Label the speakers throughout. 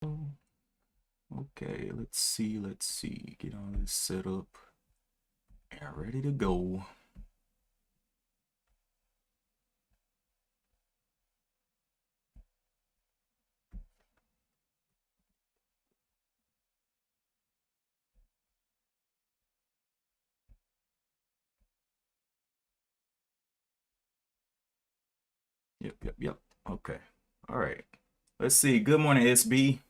Speaker 1: Okay, let's see. Get all this set up and ready to go. Yep. Okay. All right. Let's see. Good morning, SB.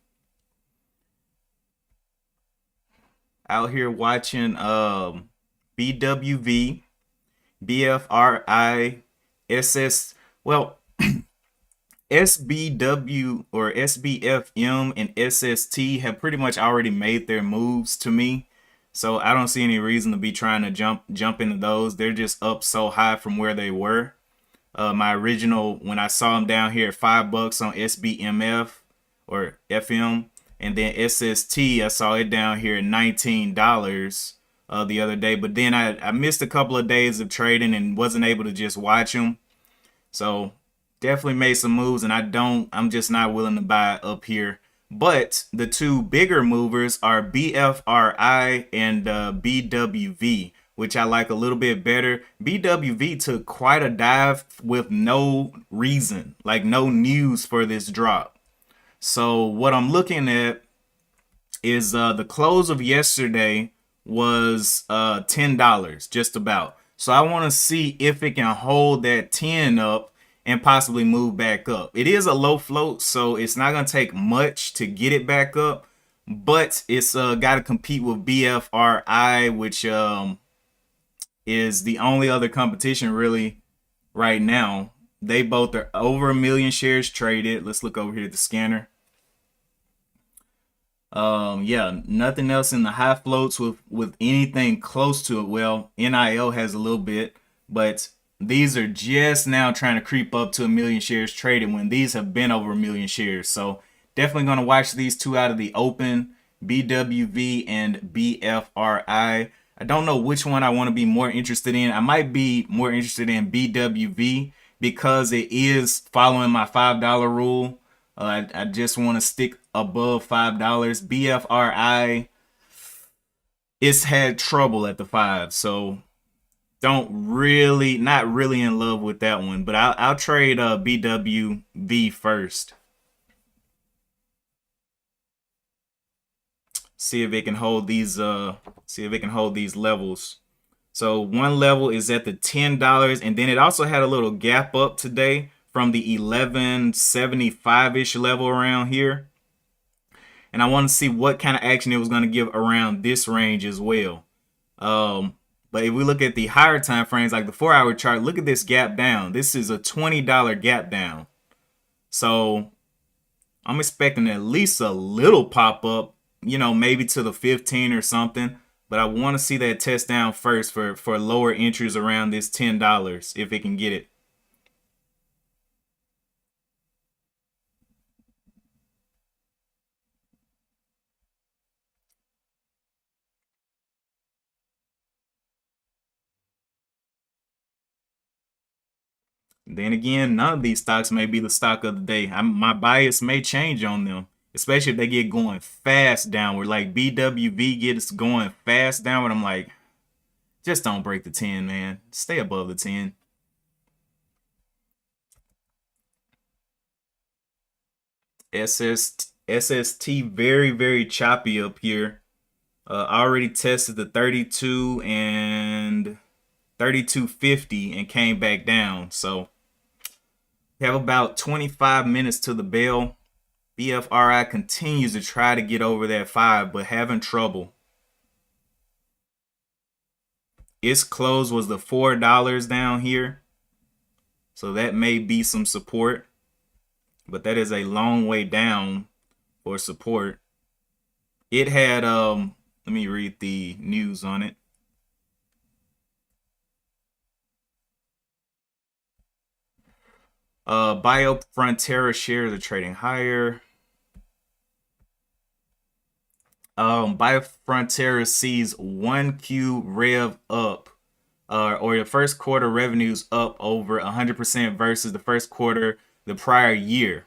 Speaker 1: Out here watching BWV, BFRI, SS. Well, SBW or SBFM and SST have pretty much already made their moves to me. So I don't see any reason to be trying to jump into those. They're just up so high from where they were. My original, when I saw them down here at $5 on SBMF or FM, and then SST, I saw it down here at $19 the other day. But then I missed a couple of days of trading and wasn't able to just watch them. So definitely made some moves, and I'm just not willing to buy up here. But the two bigger movers are BFRI and BWV, which I like a little bit better. BWV took quite a dive with no reason, like no news for this drop. So what I'm looking at is the close of yesterday was $10, just about. So I want to see if it can hold that 10 up and possibly move back up. It is a low float, so it's not going to take much to get it back up, but it's got to compete with BFRI, which is the only other competition really right now. They both are over 1 million shares traded. Let's look over here at the scanner. Yeah, nothing else in the high floats with anything close to it. Well, NIL has a little bit, but these are just now trying to creep up to 1 million shares traded when these have been over 1 million shares. So definitely going to watch these two out of the open, BWV and BFRI. I don't know which one I want to be more interested in. I might be more interested in BWV because it is following my $5 rule. I just want to stick above $5. BFRI, it's had trouble at the 5, so not really in love with that one. But I'll trade BWV first. See if it can hold these. See if it can hold these levels. So one level is at the $10, and then it also had a little gap up today from the 1175-ish level around here. And I want to see what kind of action it was going to give around this range as well. But if we look at the higher time frames, like the 4-hour chart, look at this gap down. This is a $20 gap down. So I'm expecting at least a little pop up, maybe to the 15 or something. But I want to see that test down first for lower entries around this $10 if it can get it. Then again, none of these stocks may be the stock of the day. My bias may change on them, especially if they get going fast downward. Like BWV gets going fast downward. I'm like, just don't break the 10, man. Stay above the 10. SST very, very choppy up here. Already tested the 32 and 32.50 and came back down. So we have about 25 minutes to the bell. BFRI continues to try to get over that 5, but having trouble. Its close was the $4 down here. So that may be some support. But that is a long way down for support. It had let me read the news on it. Biofrontera shares are trading higher. Biofrontera sees 1Q rev up, or the first quarter revenues up over 100% versus the first quarter the prior year.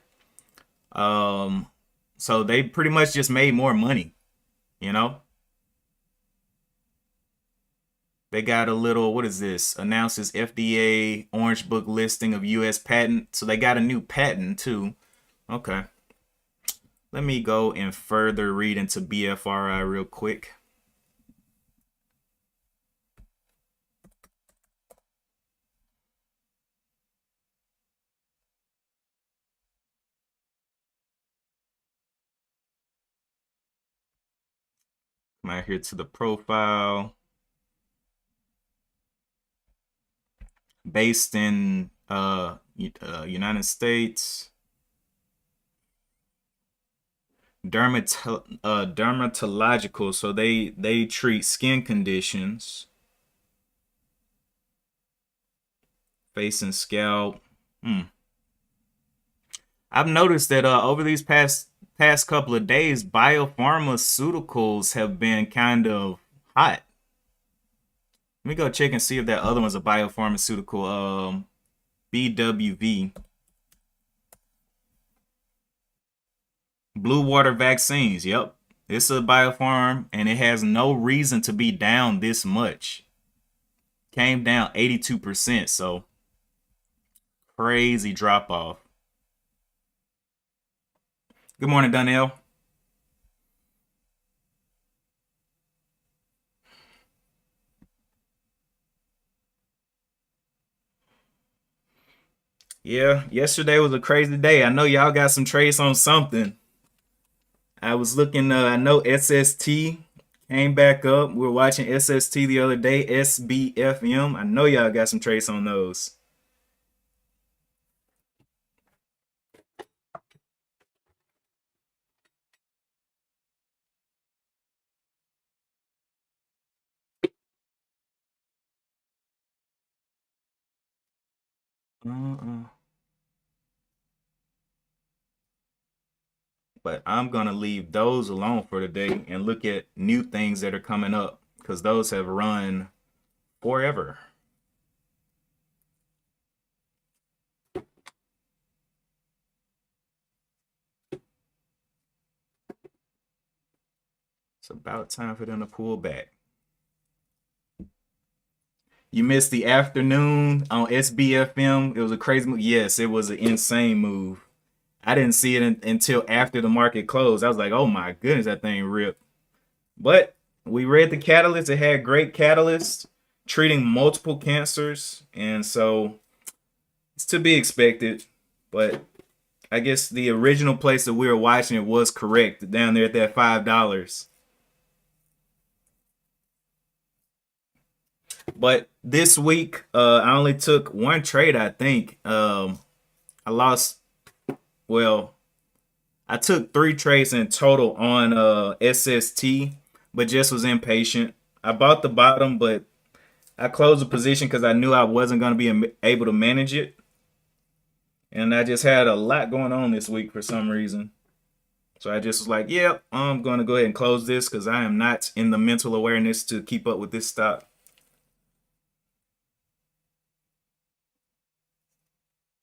Speaker 1: So they pretty much just made more money, you know? They got a little, what is this? Announces FDA Orange Book listing of US patent. So they got a new patent too. Okay. Let me go and further read into BFRI real quick. Come out here to the profile. Based in United States. Dermatological, so they treat skin conditions, face and scalp. I've noticed that over these past couple of days, biopharmaceuticals have been kind of hot. Let me go check and see if that other one's a biopharmaceutical. BWV, Blue Water Vaccines. Yep, it's a biopharm, and it has no reason to be down this much. Came down 82%, so crazy drop off. Good morning, Donnell. Yeah, yesterday was a crazy day. I know y'all got some trades on something. I was looking, I know SST came back up. We were watching SST the other day, SBFM. I know y'all got some trades on those. Uh-uh. But I'm going to leave those alone for today and look at new things that are coming up because those have run forever. It's about time for them to pull back. You missed the afternoon on SBFM. It was a crazy move. Yes, it was an insane move. I didn't see it until after the market closed. I was like, oh my goodness, that thing ripped. But we read the catalyst. It had great catalyst treating multiple cancers. And so it's to be expected. But I guess the original place that we were watching it was correct down there at that $5. But this week, I only took one trade, I think. I lost, well, I took 3 trades in total on SST, but just was impatient. I bought the bottom, but I closed the position because I knew I wasn't going to be able to manage it. And I just had a lot going on this week for some reason. So I just was like, yep, I'm going to go ahead and close this because I am not in the mental awareness to keep up with this stock.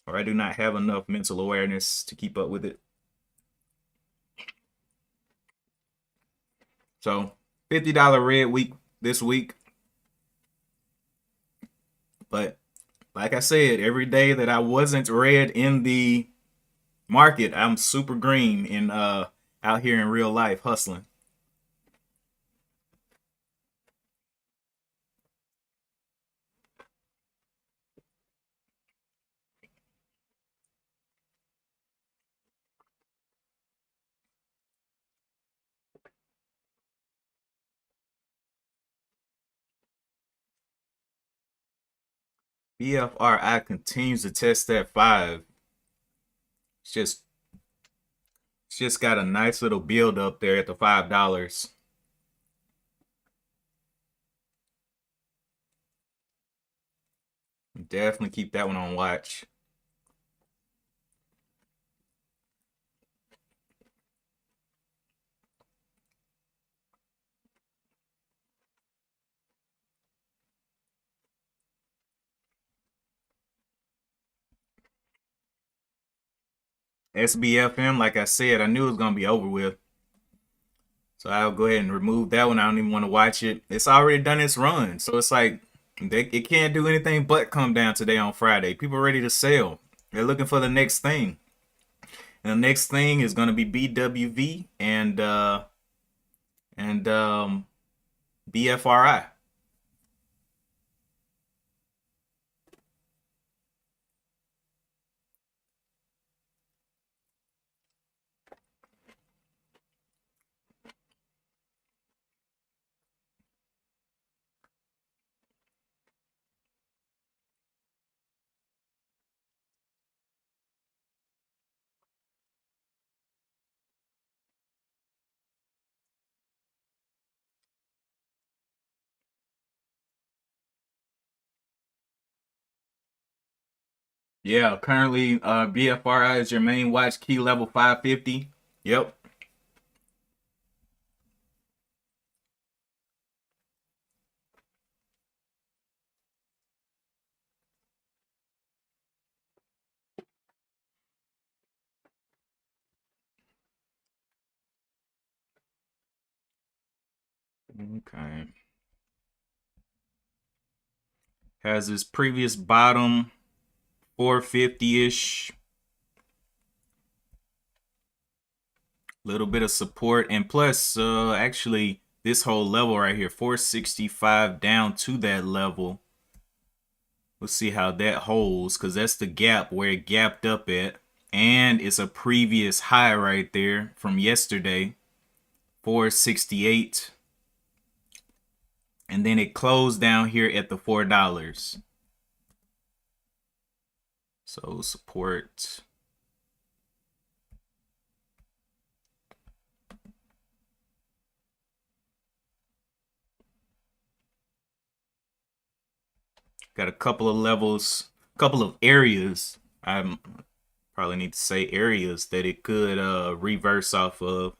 Speaker 1: Or I do not have enough mental awareness to keep up with it. So $50 red week this week. But like I said, every day that I wasn't red in the market, I'm super green in out here in real life hustling. BFRI continues to test that 5. It's just got a nice little build up there at the $5. Definitely keep that one on watch. SBFM, like I said, I knew it was gonna be over with. So I'll go ahead and remove that one. I don't even want to watch it. It's already done its run. So it's like it can't do anything but come down today on Friday. People are ready to sell. They're looking for the next thing. And the next thing is gonna be BWV and BFRI. Yeah, currently BFRI is your main watch, key level 550. Yep. Okay. Has this previous bottom 450-ish. Little bit of support, and plus actually this whole level right here, 465 down to that level. Let's see how that holds, because that's the gap where it gapped up at, and it's a previous high right there from yesterday, 468, and then it closed down here at the $4. So support. Got a couple of levels, couple of areas. I probably need to say areas that it could reverse off of.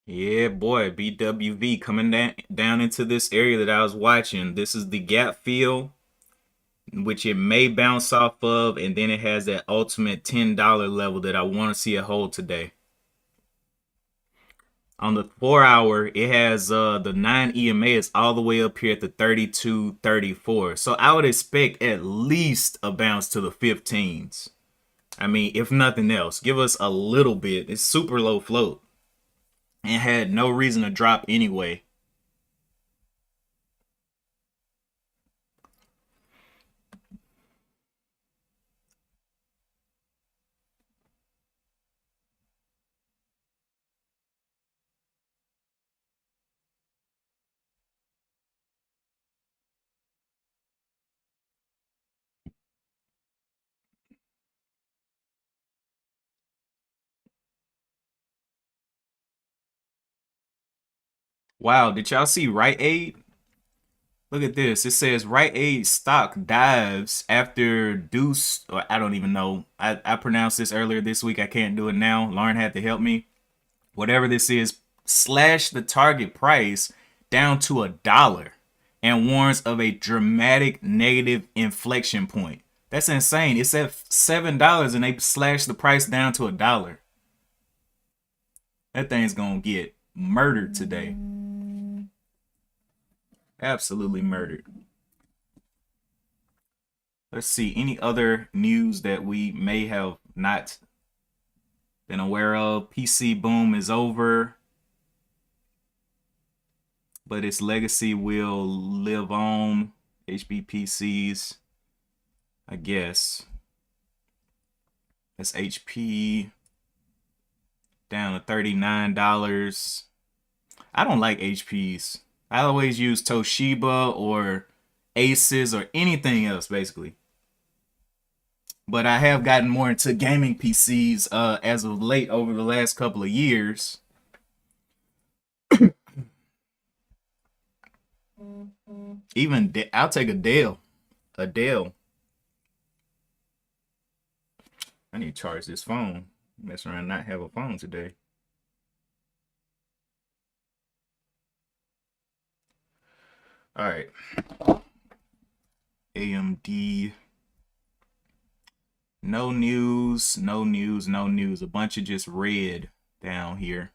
Speaker 1: Yeah, boy, BWV coming down into this area that I was watching. This is the gap fill, which it may bounce off of, and then it has that ultimate $10 level that I want to see it hold today. On the 4 hour, it has the 9 EMA is all the way up here at the 32.34. So I would expect at least a bounce to the 15s. I mean, if nothing else, give us a little bit. It's super low float and had no reason to drop anyway. Wow, did y'all see Rite Aid? Look at this. It says Rite Aid stock dives after Deuce, or I don't even know. I pronounced this earlier this week. I can't do it now. Lauren had to help me. Whatever this is, slash the target price down to $1 and warns of a dramatic negative inflection point. That's insane. It's at $7 and they slashed the price down to $1. That thing's gonna get murdered today. Absolutely murdered. Let's see any other news that we may have not been aware of. PC boom is over, but its legacy will live on. HBPCs, I guess. That's HP down to $39. I don't like HPs. I always use Toshiba or Asus or anything else, basically. But I have gotten more into gaming PCs as of late over the last couple of years. Even I'll take a Dell. A Dell. I need to charge this phone. Mess around and not have a phone today. All right. AMD. No news, no news, no news. A bunch of just red down here.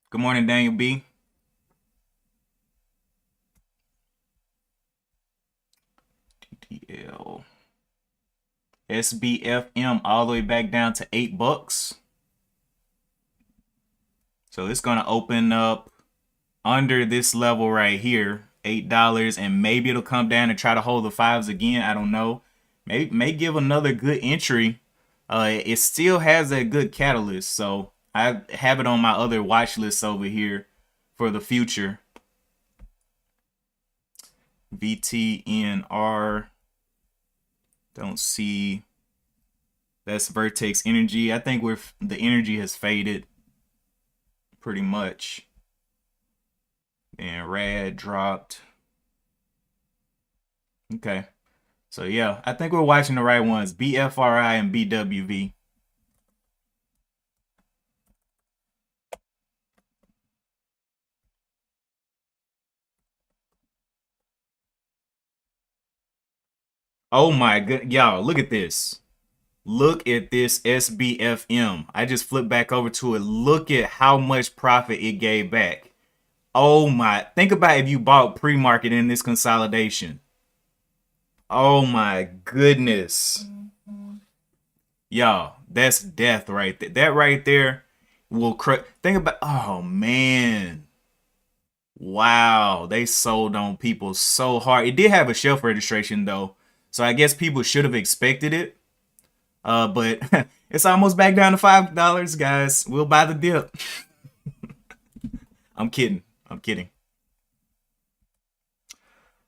Speaker 1: Good morning, Daniel B. TTL. SBFM all the way back down to $8. So it's going to open up under this level right here, $8, and maybe it'll come down and try to hold the fives again. I don't know. May give another good entry. It still has a good catalyst, so I have it on my other watch list over here for the future. VTNR. Don't see. That's Vertex Energy. I think the energy has faded pretty much. And RAD dropped. Okay. So yeah, I think we're watching the right ones. BFRI and BWV. Oh my god, y'all, look at this. Look at this SBFM. I just flipped back over to it. Look at how much profit it gave back. Oh my, think about if you bought pre-market in this consolidation. Oh my goodness. Y'all, that's death right there. That right there will think about, oh man. Wow, they sold on people so hard. It did have a shelf registration though, so I guess people should have expected it. But it's almost back down to $5, guys. We'll buy the dip. I'm kidding. I'm kidding.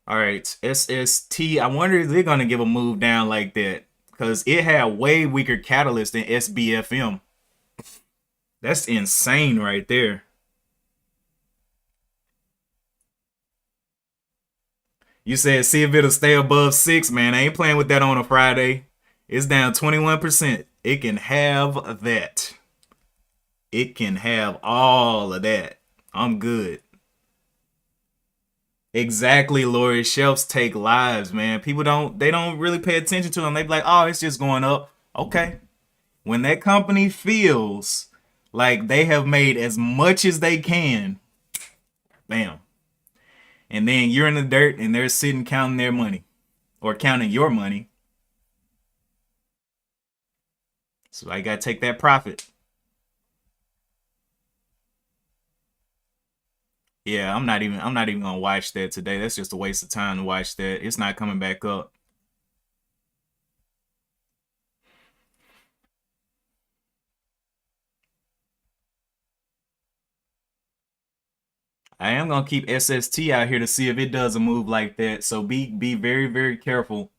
Speaker 1: All right, SST. I wonder if they're gonna give a move down like that because it had way weaker catalyst than SBFM. That's insane right there. You said see if it'll stay above 6, man. I ain't playing with that on a Friday. It's down 21%. It can have that. It can have all of that. I'm good. Exactly, Lori. Shelves take lives, man. People don't really pay attention to them. They be like, oh, it's just going up. Okay. When that company feels like they have made as much as they can, bam. And then you're in the dirt and they're sitting counting their money or counting your money. So I gotta take that profit. Yeah, I'm not even gonna watch that today. That's just a waste of time to watch that. It's not coming back up. I am gonna keep SST out here to see if it does a move like that. So be very, very careful.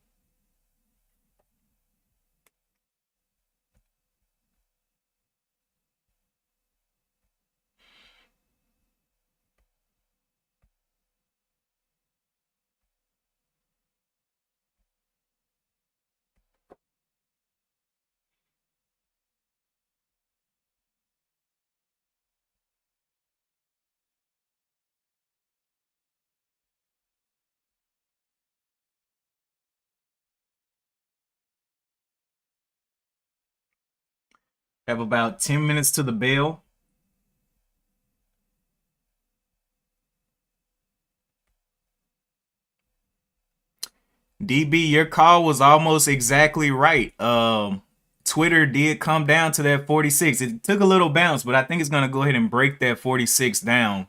Speaker 1: Have about 10 minutes to the bell. DB, your call was almost exactly right. Twitter did come down to that 46. It took a little bounce, but I think it's gonna go ahead and break that 46 down.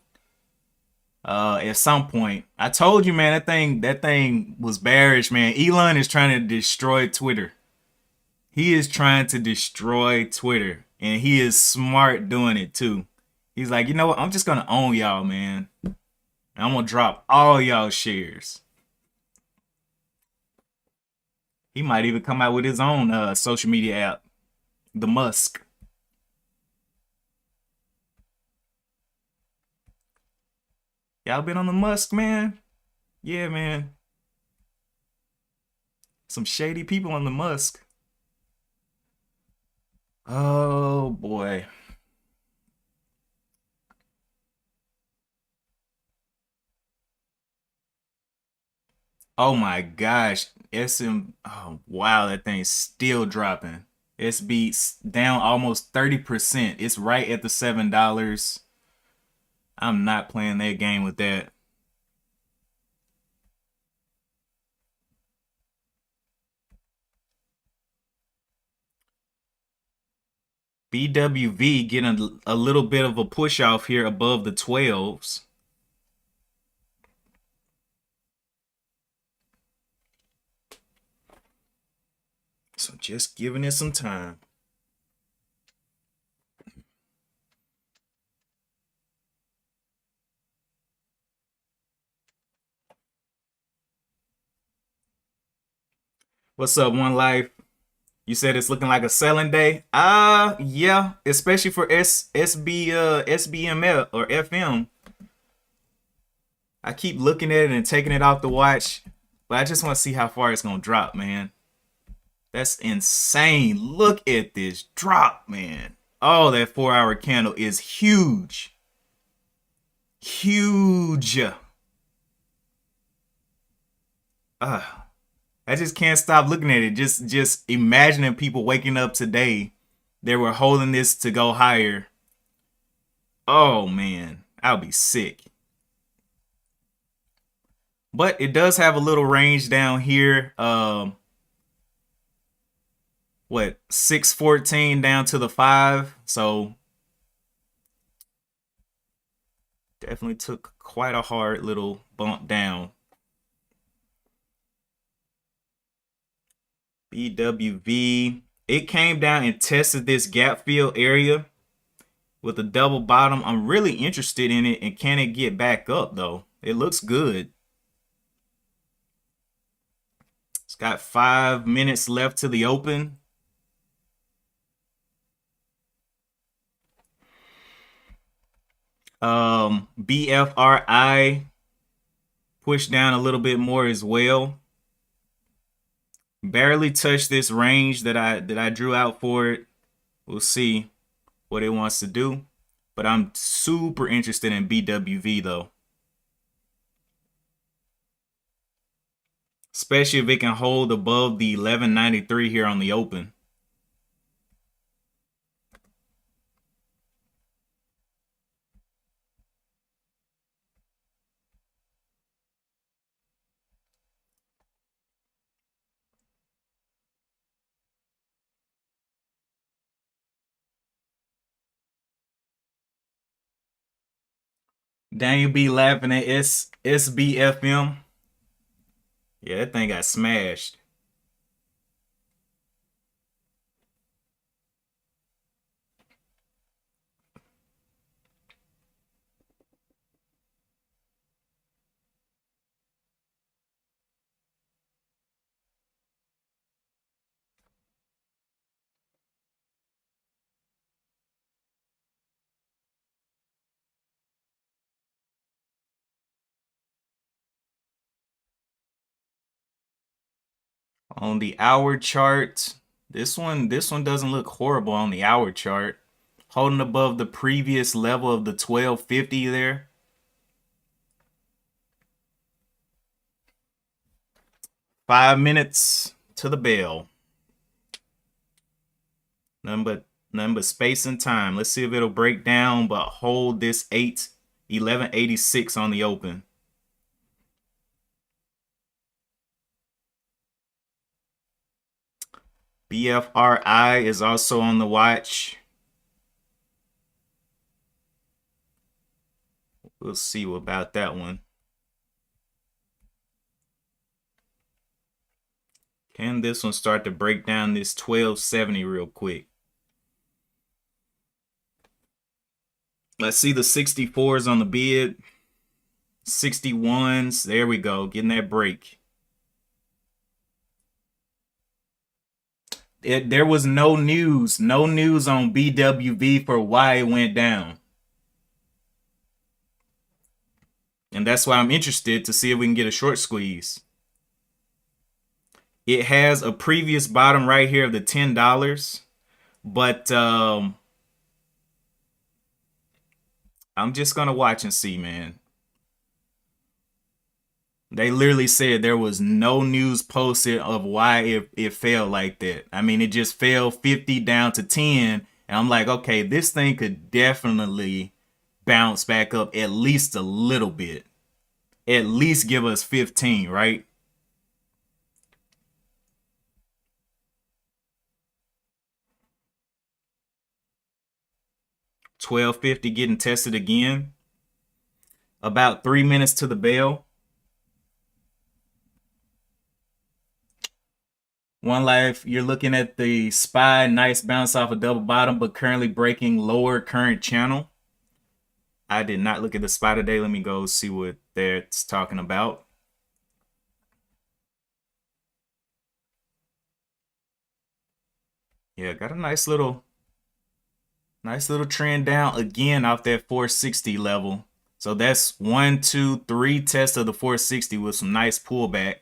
Speaker 1: At some point. I told you, man, that thing was bearish, man. Elon is trying to destroy Twitter. He is trying to destroy Twitter, and he is smart doing it too. He's like, you know what? I'm just gonna own y'all, man. And I'm gonna drop all y'all shares. He might even come out with his own social media app, the Musk. Y'all been on the Musk, man? Yeah, man. Some shady people on the Musk. Oh boy. Oh my gosh. SM. Oh wow, that thing's still dropping. SB's down almost 30%. It's right at the $7. I'm not playing that game with that. BWV getting a little bit of a push off here above the 12s. So just giving it some time. What's up, One Life? You said it's looking like a selling day. Yeah, especially for SBML or FM. I keep looking at it and taking it off the watch, but I just want to see how far it's gonna drop, man. That's insane. Look at this drop, man. Oh, that 4-hour candle is huge. Huge. I just can't stop looking at it. Just imagining people waking up today. They were holding this to go higher. Oh man, I'll be sick. But it does have a little range down here. What, 614 down to the 5. So definitely took quite a hard little bump down. BWV. It came down and tested this gap fill area with a double bottom. I'm really interested in it, and can it get back up though? It looks good. It's got 5 minutes left to the open. BFRI pushed down a little bit more as well. Barely touched this range that I drew out for it. We'll see what it wants to do. But I'm super interested in BWV though. Especially if it can hold above the 1193 here on the open. Daniel B laughing at SBFM. Yeah, that thing got smashed. On the hour chart, this one doesn't look horrible on the hour chart. Holding above the previous level of the 1250 there. Five minutes to the bell. Nothing but space and time. Let's see if it'll break down, but hold this 1186 on the open. BFRI is also on the watch. We'll see about that one. Can this one start to break down this 1270 real quick? Let's see the 64s on the bid. 61s. There we go. Getting that break. There was no news on BWV for why it went down. And that's why I'm interested to see if we can get a short squeeze. It has a previous bottom right here of the $10, but I'm just gonna watch and see, man. They literally said there was no news posted of why it fell like that. I mean, it just fell 50 down to 10, and I'm like, okay, this thing could definitely bounce back up at least a little bit. At least give us 15, right? 1250 getting tested again. About 3 minutes to the bell. One Life, you're looking at the SPY, nice bounce off a double bottom, but currently breaking lower current channel. I did not look at the SPY today. Let me go see what that's talking about. Yeah, got a nice little trend down again off that 460 level. So that's 1, 2, 3 tests of the 460 with some nice pullback.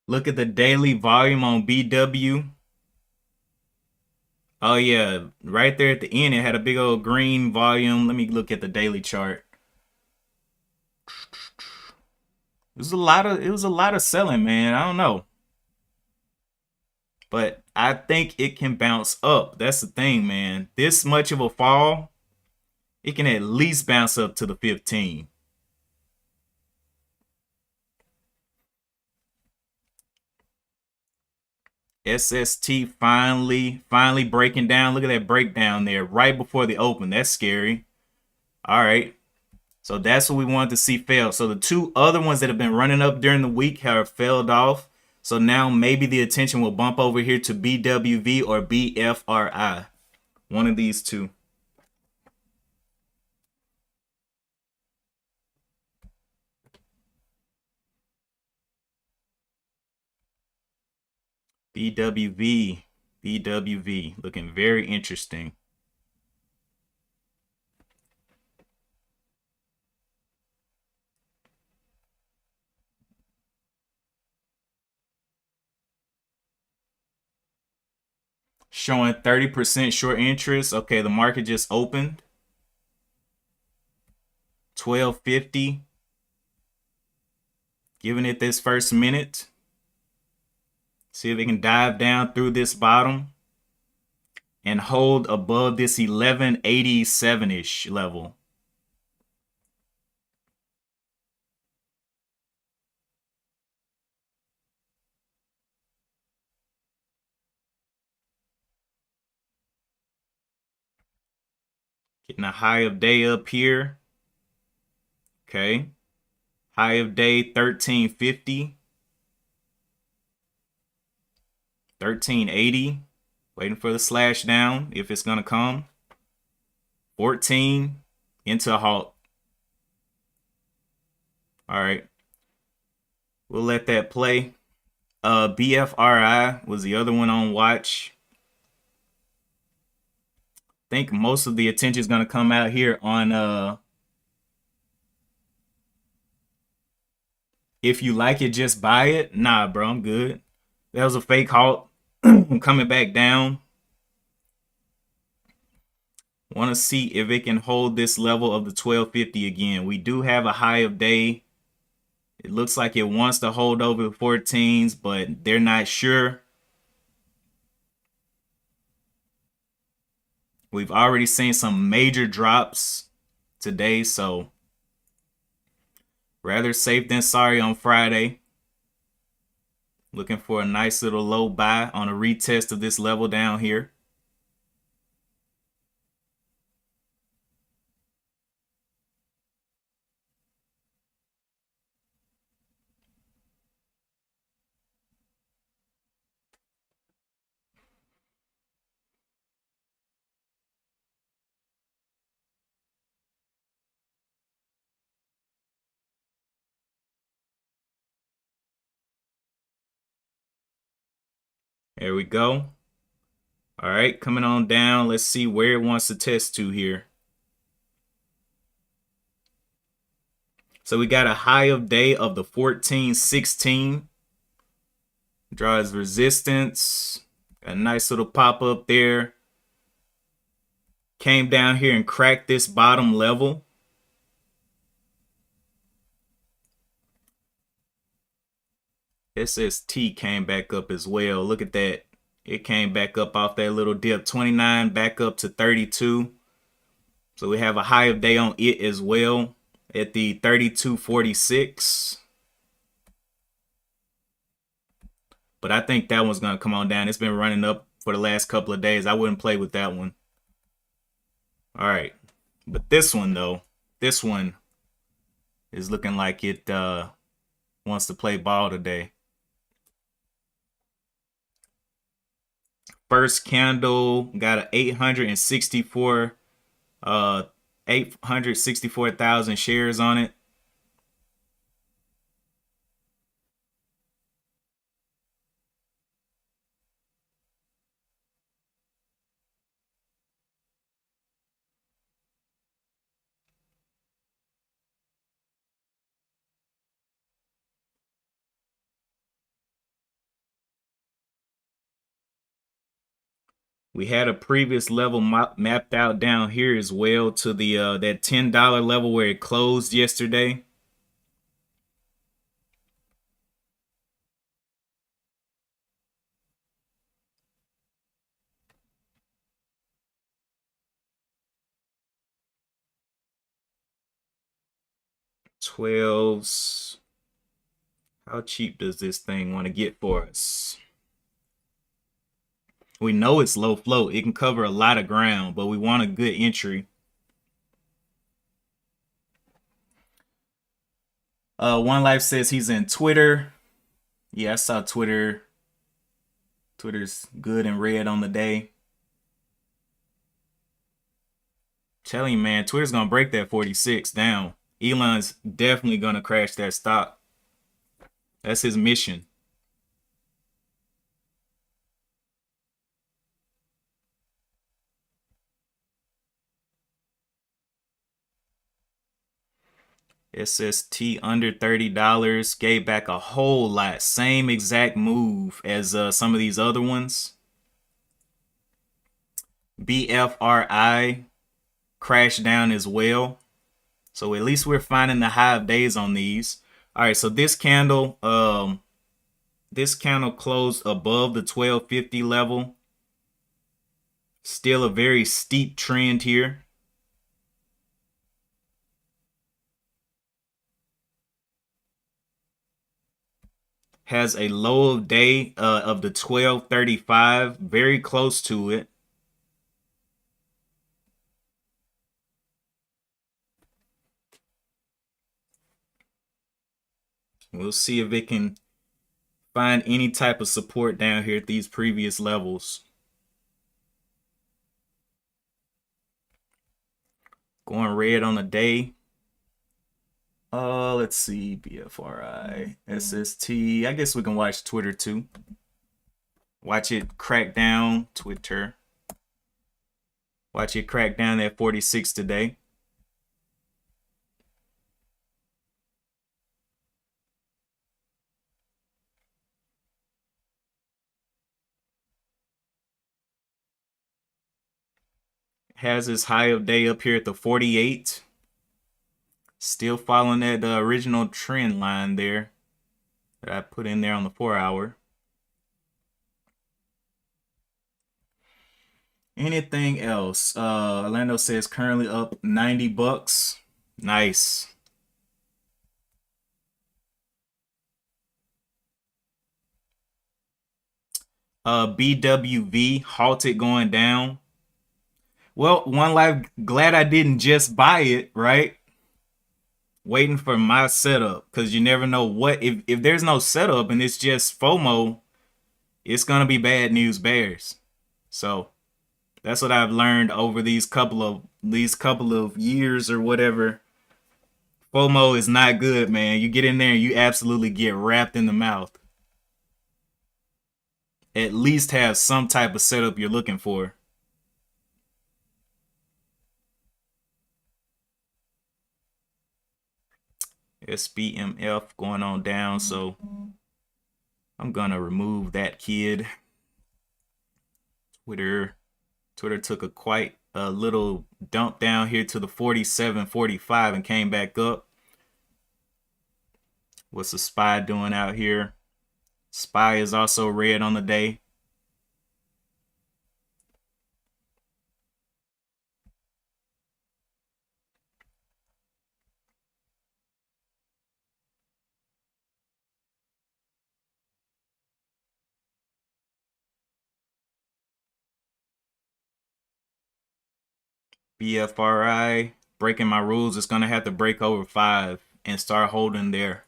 Speaker 1: Look at the daily volume on BW. Oh yeah, right there at the end, it had a big old green volume. Let me look at the daily chart. It was a lot of selling, man. I don't know. But I think it can bounce up. That's the thing, man. This much of a fall, it can at least bounce up to the 15. SST finally breaking down. Look at that breakdown there right before the open. That's scary. All right. So that's what we wanted to see fail. So the two other ones that have been running up during the week have failed off. So now maybe the attention will bump over here to BWV or BFRI. One of these two. BWV looking very interesting. Showing 30% short interest. Okay, the market just opened. 1250. Giving it this first minute. See if it can dive down through this bottom and hold above this 1187-ish level. Getting a high of day up here. Okay. High of day 1350. 1380. Waiting for the slash down if it's going to come. 14 into a halt. All right. We'll let that play. BFRI was the other one on watch. I think most of the attention is going to come out here on if you like it, just buy it. Nah, bro, I'm good. That was a fake halt. Coming back down. Want to see if it can hold this level of the 1250 again. We do have a high of day. It looks like it wants to hold over the 14s, but they're not sure. We've already seen some major drops today, so Rather safe than sorry on Friday. Looking for a nice little low buy on a retest of this level down here. There we go. All right, coming on down. Let's see where it wants to test to here. So we got a high of day of the 1416. Draws resistance. A nice little pop up there. Came down here and cracked this bottom level. SST came back up as well. Look at that. It came back up off that little dip. 29 back up to 32. So we have a high of day on it as well at the 32.46. But I think that one's going to come on down. It's been running up for the last couple of days. I wouldn't play with that one. All right. But this one, though, this one is looking like it wants to play ball today. First candle got a 864,000 shares on it. We had a previous level mapped out down here as well to the that $10 level where it closed yesterday. $12s. How cheap does this thing want to get for us? We know it's low float. It can cover a lot of ground, but we want a good entry. One Life says he's in Twitter. Yeah, I saw Twitter. Twitter's good and red on the day. Telling you, man, Twitter's gonna break that 46 down. Elon's definitely gonna crash that stock. That's his mission. SST under $30, gave back a whole lot. Same exact move as some of these other ones. BFRI crashed down as well. So at least we're finding the high of days on these. All right, so this candle closed above the 1250 level. Still a very steep trend here. Has a low of day of the 1235, very close to it. We'll see if it can find any type of support down here at these previous levels. Going red on the day. Let's see, BFRI, SST. I guess we can watch Twitter too. Watch it crack down, Twitter. Watch it crack down at 46 today. Has his high of day up here at the 48. Still following that original trend line there that I put in there on the 4-hour. Anything else? Orlando says currently up $90. Nice. BWV halted going down. Well, one life, glad I didn't just buy it, right? Waiting for my setup, because you never know what, if there's no setup and it's just FOMO, it's gonna be bad news bears. So that's what I've learned over these couple of years or whatever. FOMO is not good, man. You get in there and you absolutely get wrapped in the mouth. At least have some type of setup you're looking for. SBMF going on down, so I'm gonna remove that kid. Twitter took a quite a little dump down here to the 47.45 and came back up. What's the SPY doing out here? SPY is also red on the day. BFRI breaking my rules. It's gonna have to break over 5 and start holding there.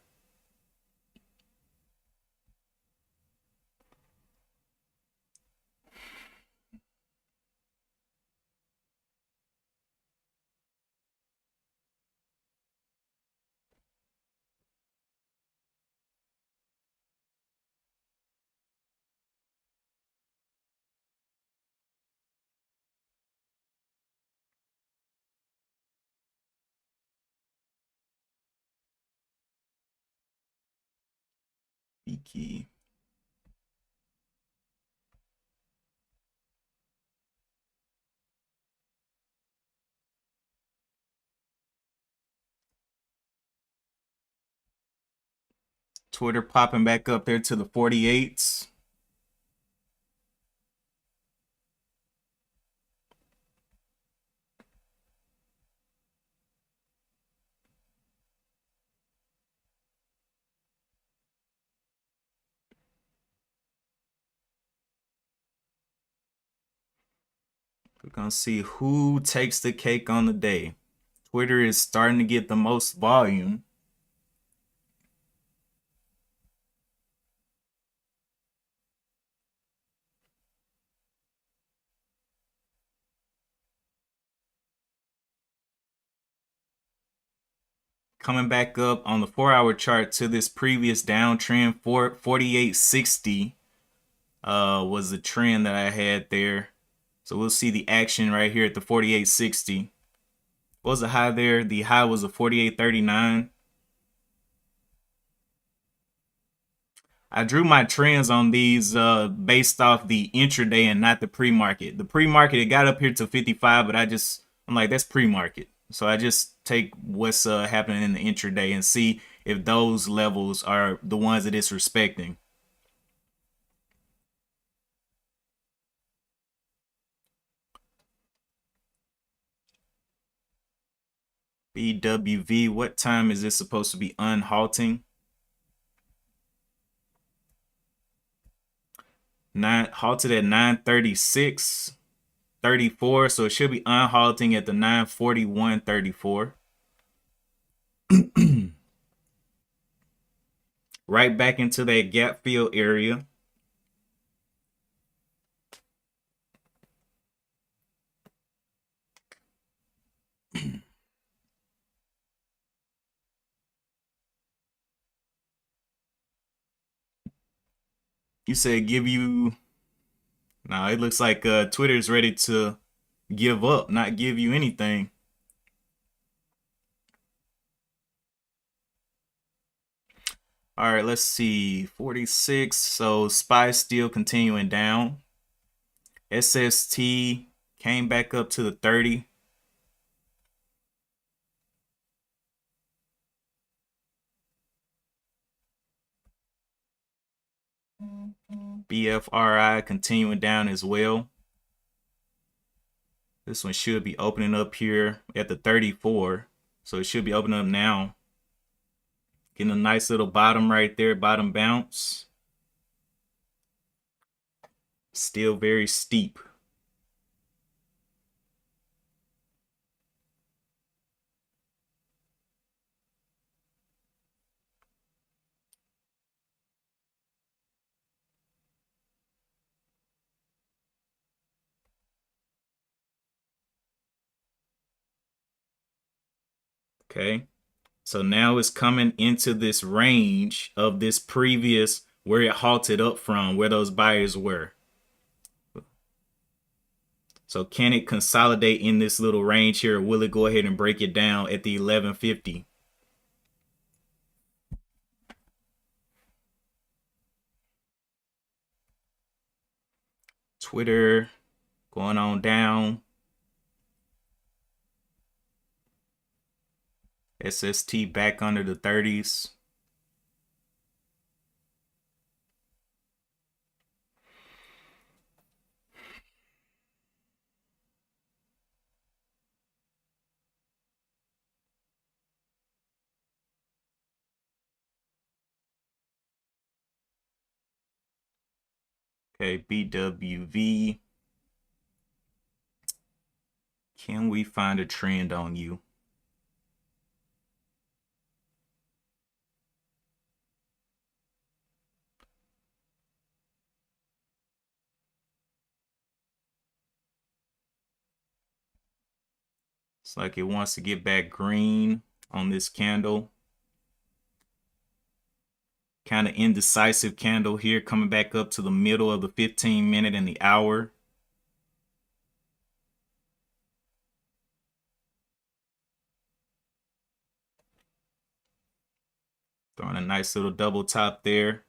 Speaker 1: B key. Twitter popping back up there to the 48s. We're gonna see who takes the cake on the day. Twitter is starting to get the most volume. Coming back up on the 4-hour chart to this previous downtrend. 48.60 was the trend that I had there. So we'll see the action right here at the 48.60. What was the high there? The high was a 48.39. I drew my trends on these based off the intraday and not the pre-market. The pre-market, it got up here to 55, but I'm like, that's pre-market. So I just take what's happening in the intraday and see if those levels are the ones that it's respecting. BWV, what time is this supposed to be unhalting? Halted at 9:36:34, so it should be unhalting at the 9:41:34. Right back into that gap fill area. You said give you. Now it looks like Twitter is ready to give up, not give you anything. All right, let's see. 46. So SPY still continuing down. SST came back up to the 30. BFRI continuing down as well. This one should be opening up here at the 34. So it should be opening up now. Getting a nice little bottom right there, bottom bounce. Still very steep. Okay. So now it's coming into this range of this previous where it halted up from, where those buyers were. So can it consolidate in this little range here, or will it go ahead and break it down at the 1150? Twitter going on down. SST back under the 30s. Okay, BWV. Can we find a trend on you? It's like it wants to get back green on this candle. Kind of indecisive candle here, coming back up to the middle of the 15-minute and the hour. Throwing a nice little double top there.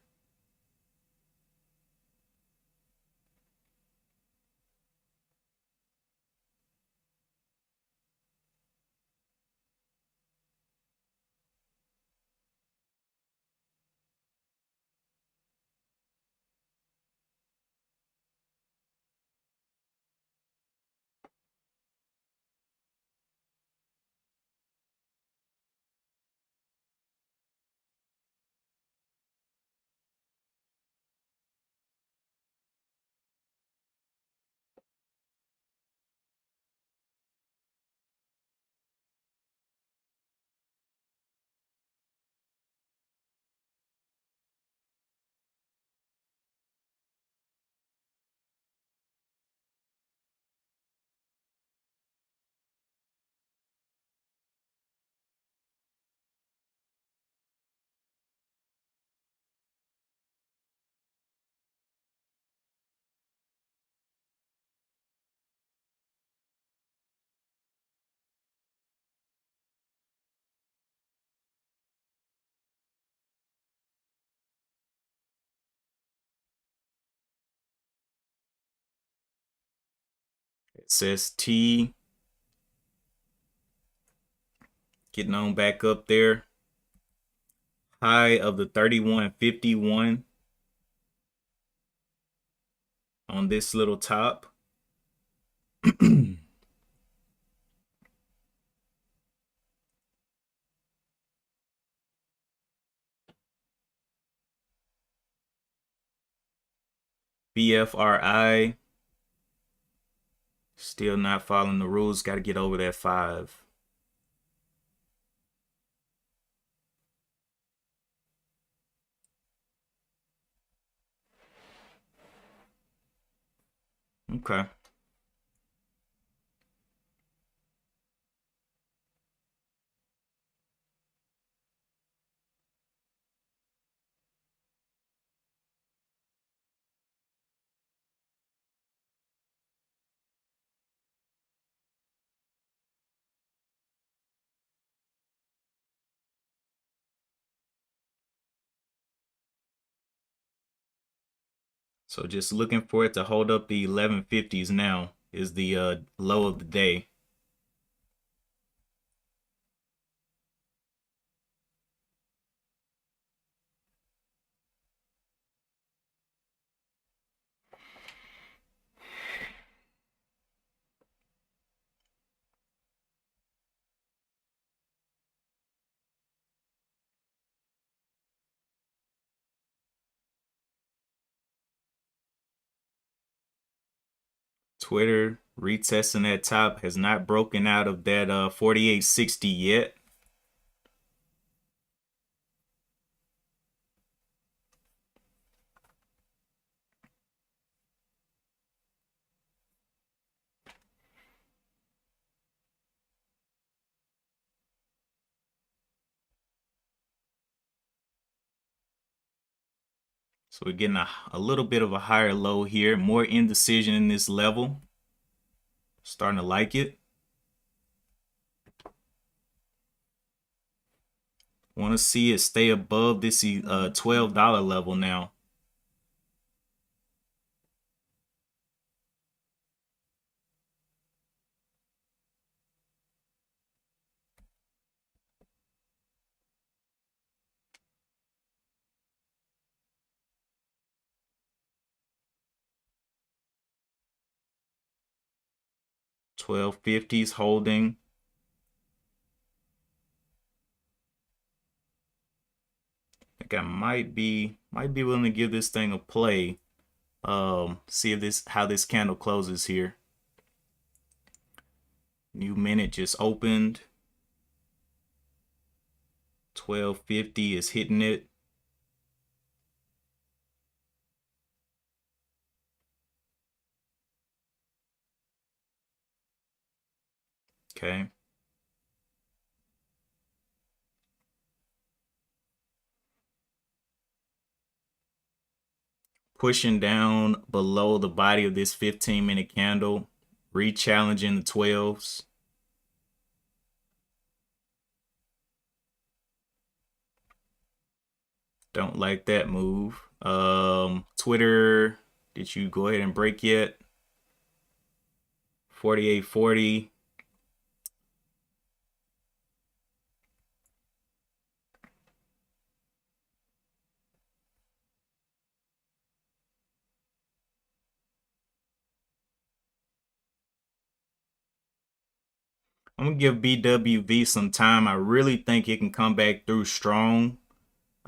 Speaker 1: It says T getting on back up there. High of the 31.51 on this little top. BFRI still not following the rules. Got to get over that 5. Okay. So just looking for it to hold up the 1150s now is the low of the day. Twitter retesting that top, has not broken out of that 4860 yet. So we're getting a little bit of a higher low here, more indecision in this level. Starting to like it. Want to see it stay above this $12 level now. $12.50 holding. I think I might be willing to give this thing a play. See if how this candle closes here. New minute just opened. 12.50 is hitting it. Okay. Pushing down below the body of this 15-minute candle, re-challenging the 12s. Don't like that move. Twitter, did you go ahead and break yet? 48.40. I'm gonna give BWV some time. I really think it can come back through strong,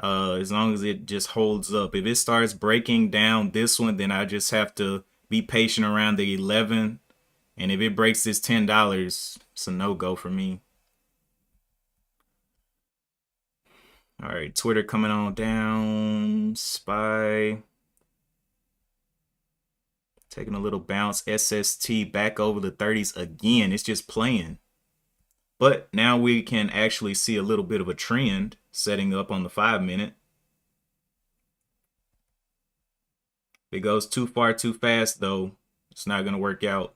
Speaker 1: as long as it just holds up. If it starts breaking down this one, then I just have to be patient around the 11. And if it breaks this $10, it's a no-go for me. All right, Twitter coming on down. SPY taking a little bounce. SST back over the 30s again. It's just playing. But now we can actually see a little bit of a trend setting up on the 5-minute. If it goes too far too fast, though, it's not going to work out.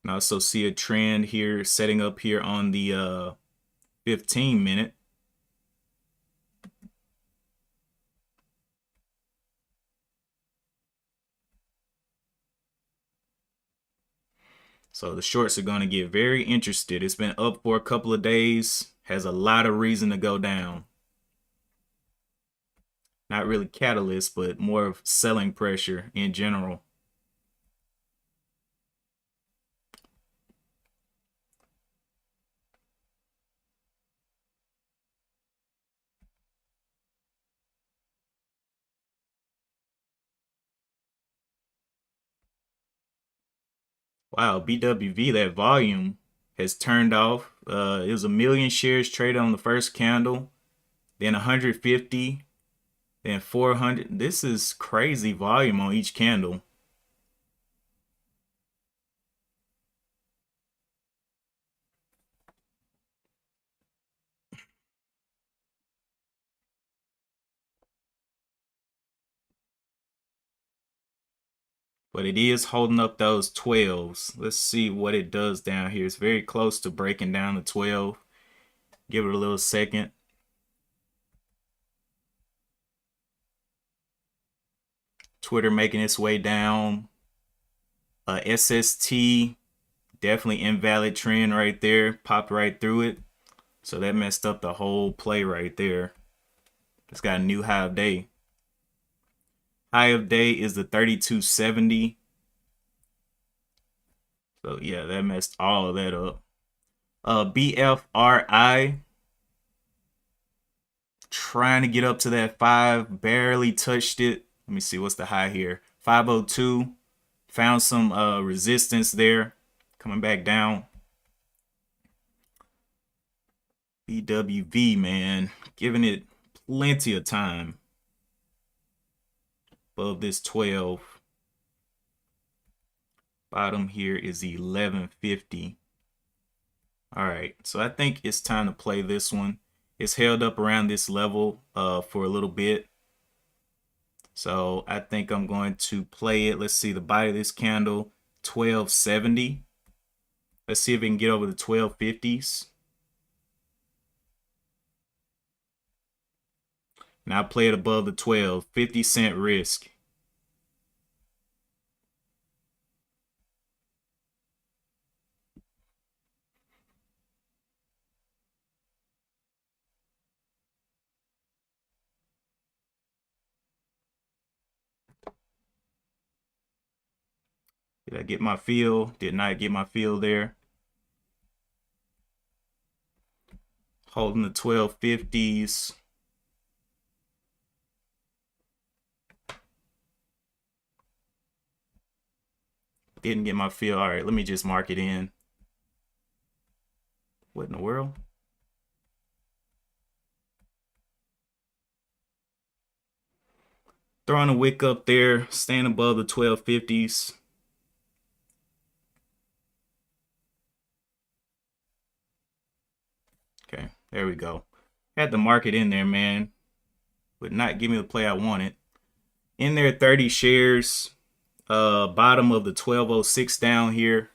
Speaker 1: And I also see a trend here setting up here on the 15-minute. So the shorts are going to get very interested. It's been up for a couple of days. Has a lot of reason to go down. Not really catalyst, but more of selling pressure in general. Wow, BWV, that volume has turned off. It was 1 million shares traded on the first candle, then 150, then 400. This is crazy volume on each candle. But it is holding up those 12s. Let's see what it does down here. It's very close to breaking down the 12. Give it a little second. Twitter making its way down. SST, definitely invalid trend right there. Popped right through it. So that messed up the whole play right there. It's got a new high of day. High of day is the 3270. So yeah, that messed all of that up. BFRI. trying to get up to that 5, barely touched it. Let me see, what's the high here? 502. Found some resistance there. Coming back down. BWV, man, giving it plenty of time. Above this 12. Bottom here is 1150. All right, so I think it's time to play this one. It's held up around this level for a little bit. So I think I'm going to play it. Let's see the body of this candle, 1270. Let's see if we can get over the 1250s. Now play it above the 12, 50-cent risk. Did I get my feel? Did not get my feel there. Holding the 1250s. Didn't get my feel. All right, let me just mark it in. What in the world? Throwing a wick up there, staying above the 1250s. Okay, there we go. Had to mark it in there, man. Would not give me the play I wanted. In there, 30 shares. Bottom of the 1206 down here.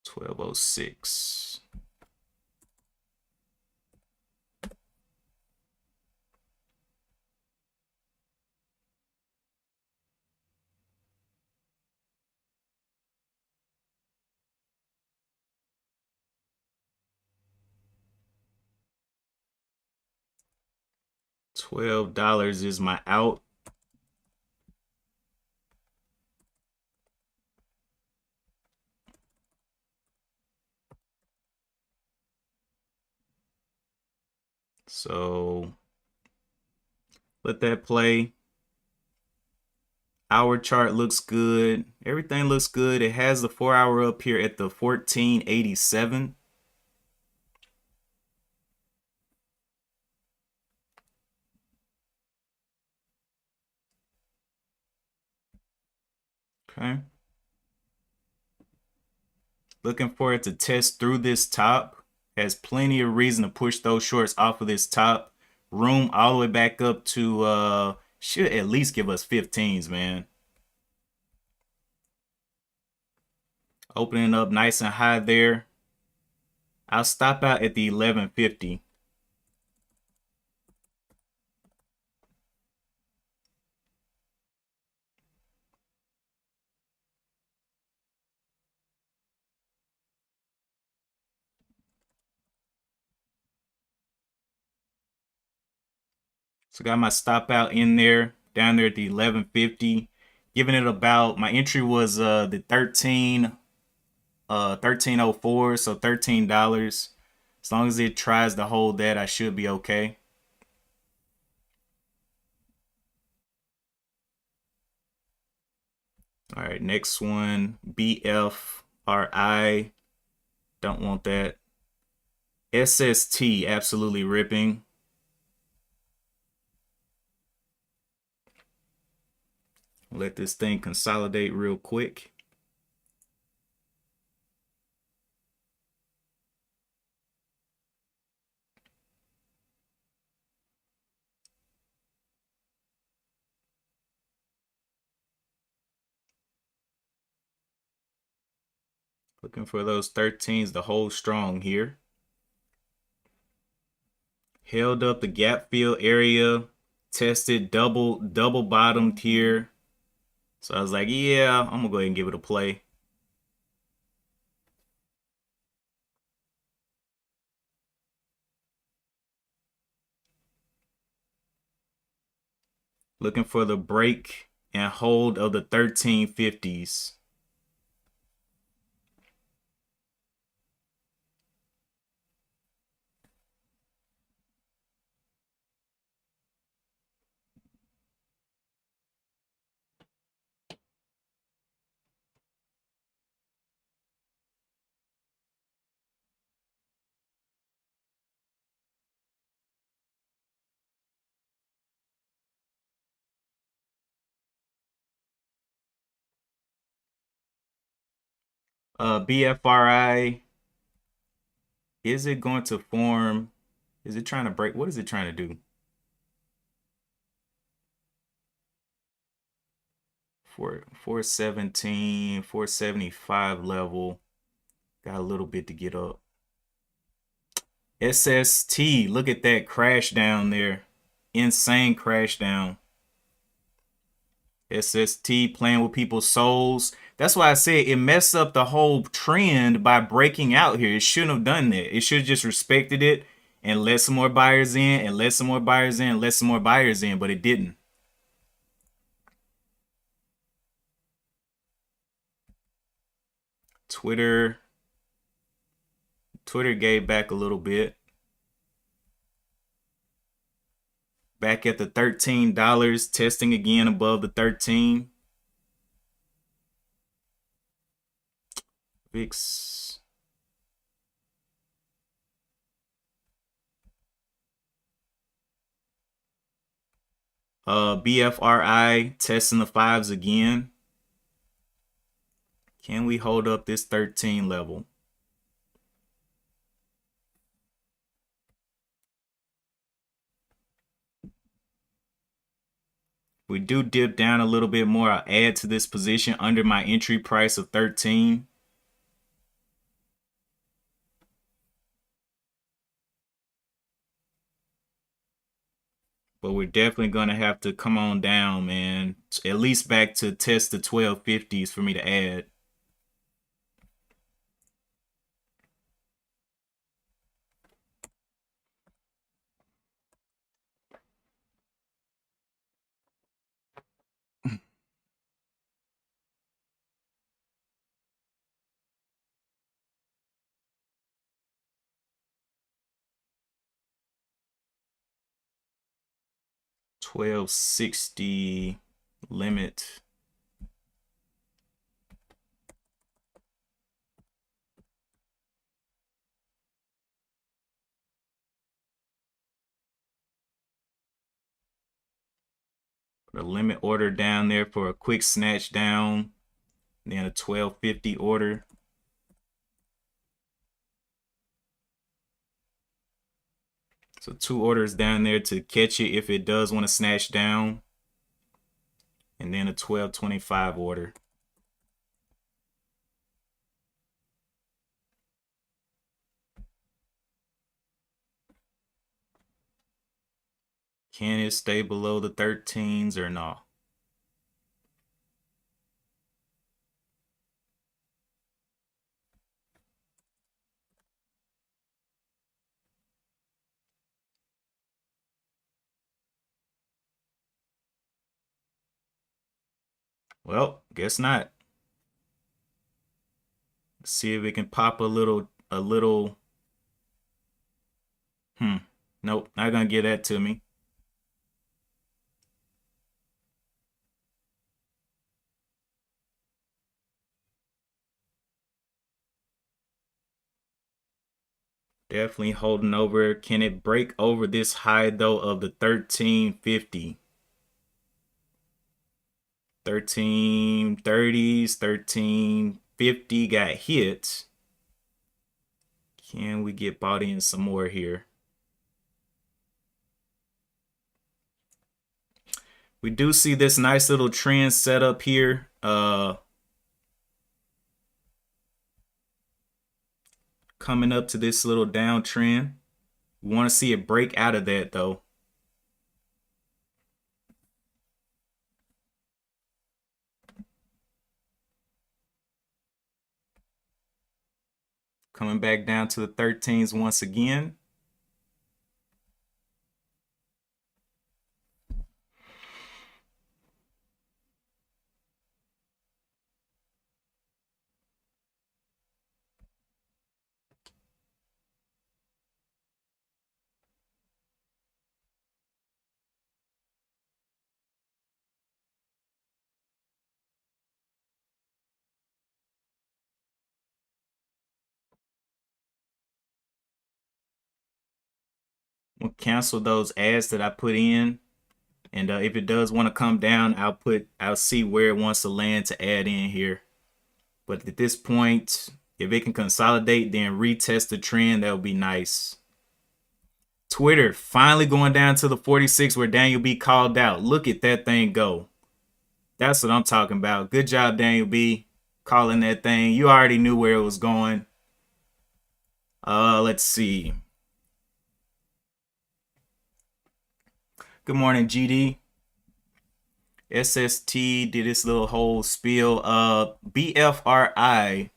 Speaker 1: $12.06. $12 is my out. So let that play. Hour chart looks good. Everything looks good. It has the 4-hour up here at the 1487. Okay. Looking for it to test through this top. Has plenty of reason to push those shorts off of this top. Room all the way back up to should at least give us 15s, man. Opening up nice and high there. I'll stop out at the 1150. So got my stop out in there, down there at the 1150. Giving it about, my entry was the 1304, so $13. As long as it tries to hold that, I should be okay. All right, next one, BFRI. Don't want that. SST, absolutely ripping. Let this thing consolidate real quick. Looking for those 13s to hold strong here. Held up the gap fill area, tested double bottomed here. So I was like, yeah, I'm gonna go ahead and give it a play. Looking for the break and hold of the 1350s. BFRI, is it going to form? Is it trying to break? What is it trying to do? 417, 475 level. Got a little bit to get up. SST, look at that crash down there. Insane crash down. SST playing with people's souls. That's why I said it messed up the whole trend by breaking out here. It shouldn't have done that. It should have just respected it and let some more buyers in and let some more buyers in and let some more buyers in, but it didn't. Twitter gave back a little bit. Back at the $13, testing again above the 13. VIX. BFRI testing the fives again. Can we hold up this 13 level? We do dip down a little bit more. I'll add to this position under my entry price of 13. But we're definitely going to have to come on down, man. At least back to test the 1250s for me to add. $12.60 limit. Put a limit order down there for a quick snatch down. Then a 1250 order. So 2 orders down there to catch it if it does want to snatch down. And then a 1225 order. Can it stay below the 13s or not? Well, guess not. Let's see if it can pop a little. Nope, not gonna get that to me. Definitely holding over. Can it break over this high though of the 1350? 1330s, 1350 got hit. Can we get bought in some more here? We do see this nice little trend set up here. Coming up to this little downtrend. We want to see it break out of that though. Coming back down to the 13s once again. We'll cancel those ads that I put in. And if it does want to come down, I'll see where it wants to land to add in here. But at this point, if it can consolidate, then retest the trend, that would be nice. Twitter finally going down to the 46 where Daniel B called out. Look at that thing go. That's what I'm talking about. Good job, Daniel B, calling that thing. You already knew where it was going. Let's see. Good morning, GD. SST did this little whole spiel. BFRI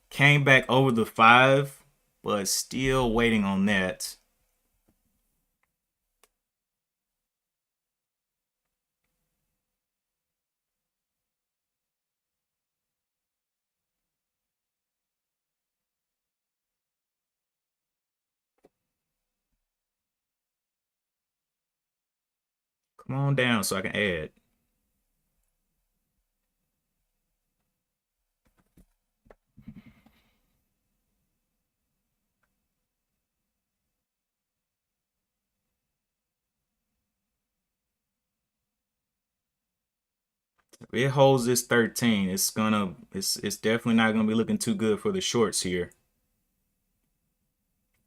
Speaker 1: came back over the 5, but still waiting on that. Come on down so I can add. If it holds this 13, it's definitely not gonna be looking too good for the shorts here.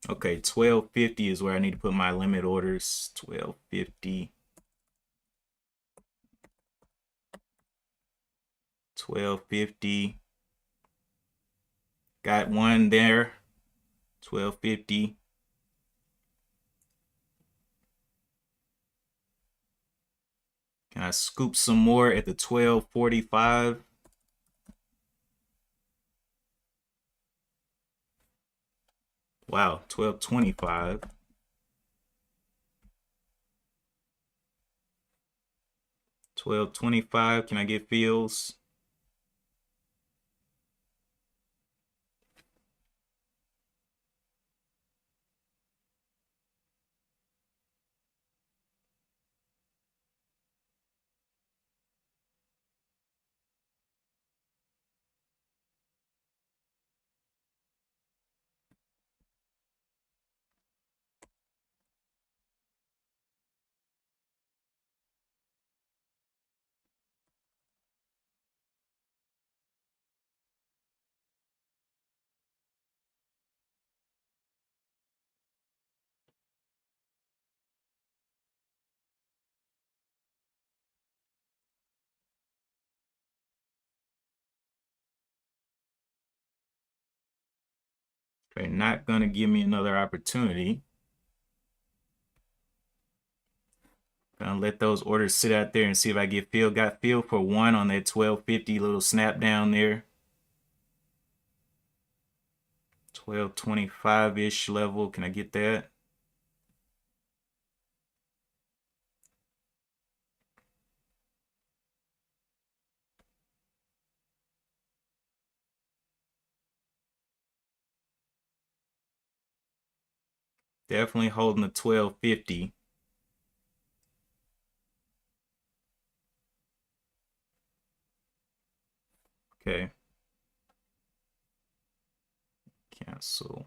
Speaker 1: Okay, 1250 is where I need to put my limit orders. 1250. 1250. Got one there. 1250. Can I scoop some more at the 1245? Wow, 1225. 1225. Can I get fills? They're not going to give me another opportunity. Gonna let those orders sit out there and see if I get filled. Got filled for one on that 1250 little snap down there. 1225-ish level. Can I get that? Definitely holding the 1250. Okay. Cancel.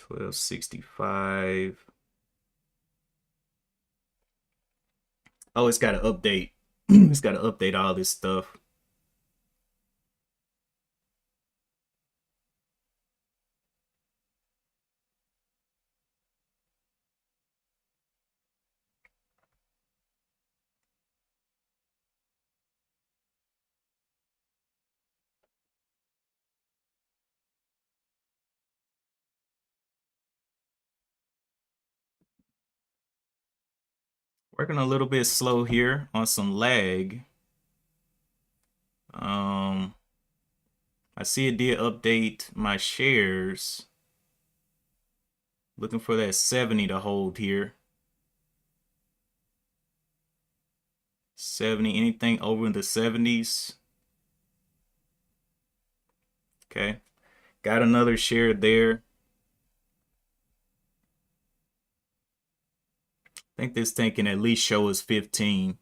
Speaker 1: $12.65. Oh, it's got to update. It's got to update all this stuff. Working a little bit slow here on some lag. I see it did update my shares. Looking for that 70 to hold here. 70, anything over in the 70s. Okay. Got another share there. I think this thing can at least show us 15.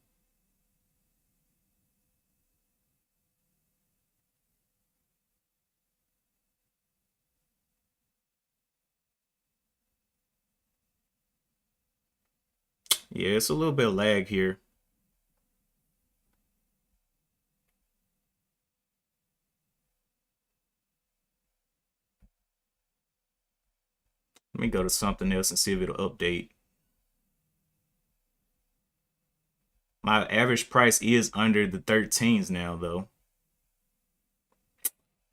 Speaker 1: Yeah, it's a little bit of lag here. Let me go to something else and see if it'll update. My average price is under the 13s now, though.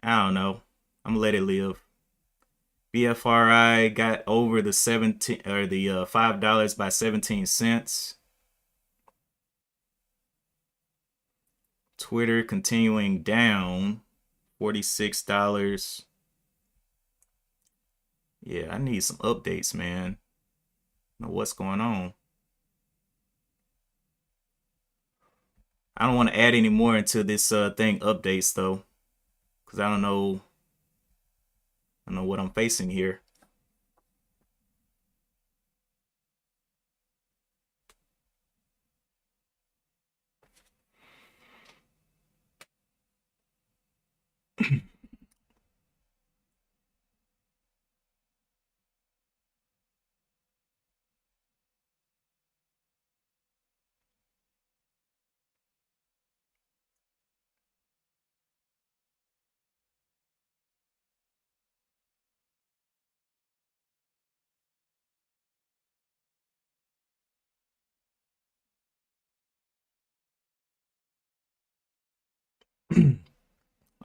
Speaker 1: I don't know. I'm gonna let it live. BFRI got over the 17 or the $5 by 17 cents. Twitter continuing down, $46. Yeah, I need some updates, man. I don't know what's going on. I don't want to add any more until this thing updates though, because I don't know what I'm facing here.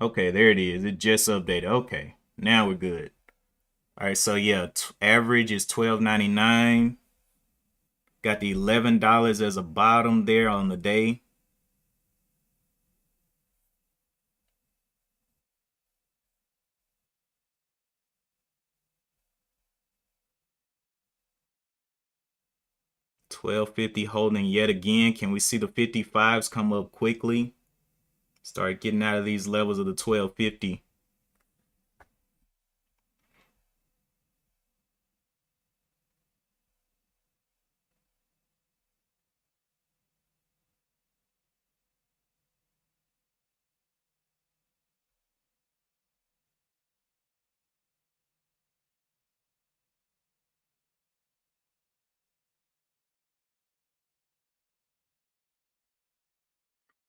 Speaker 1: Okay, there it is. It just updated. Okay, now we're good. All right, so yeah, average is $12.99. Got the $11 as a bottom there on the day. $12.50 holding yet again. Can we see the 55s come up quickly? Start getting out of these levels of the $12.50.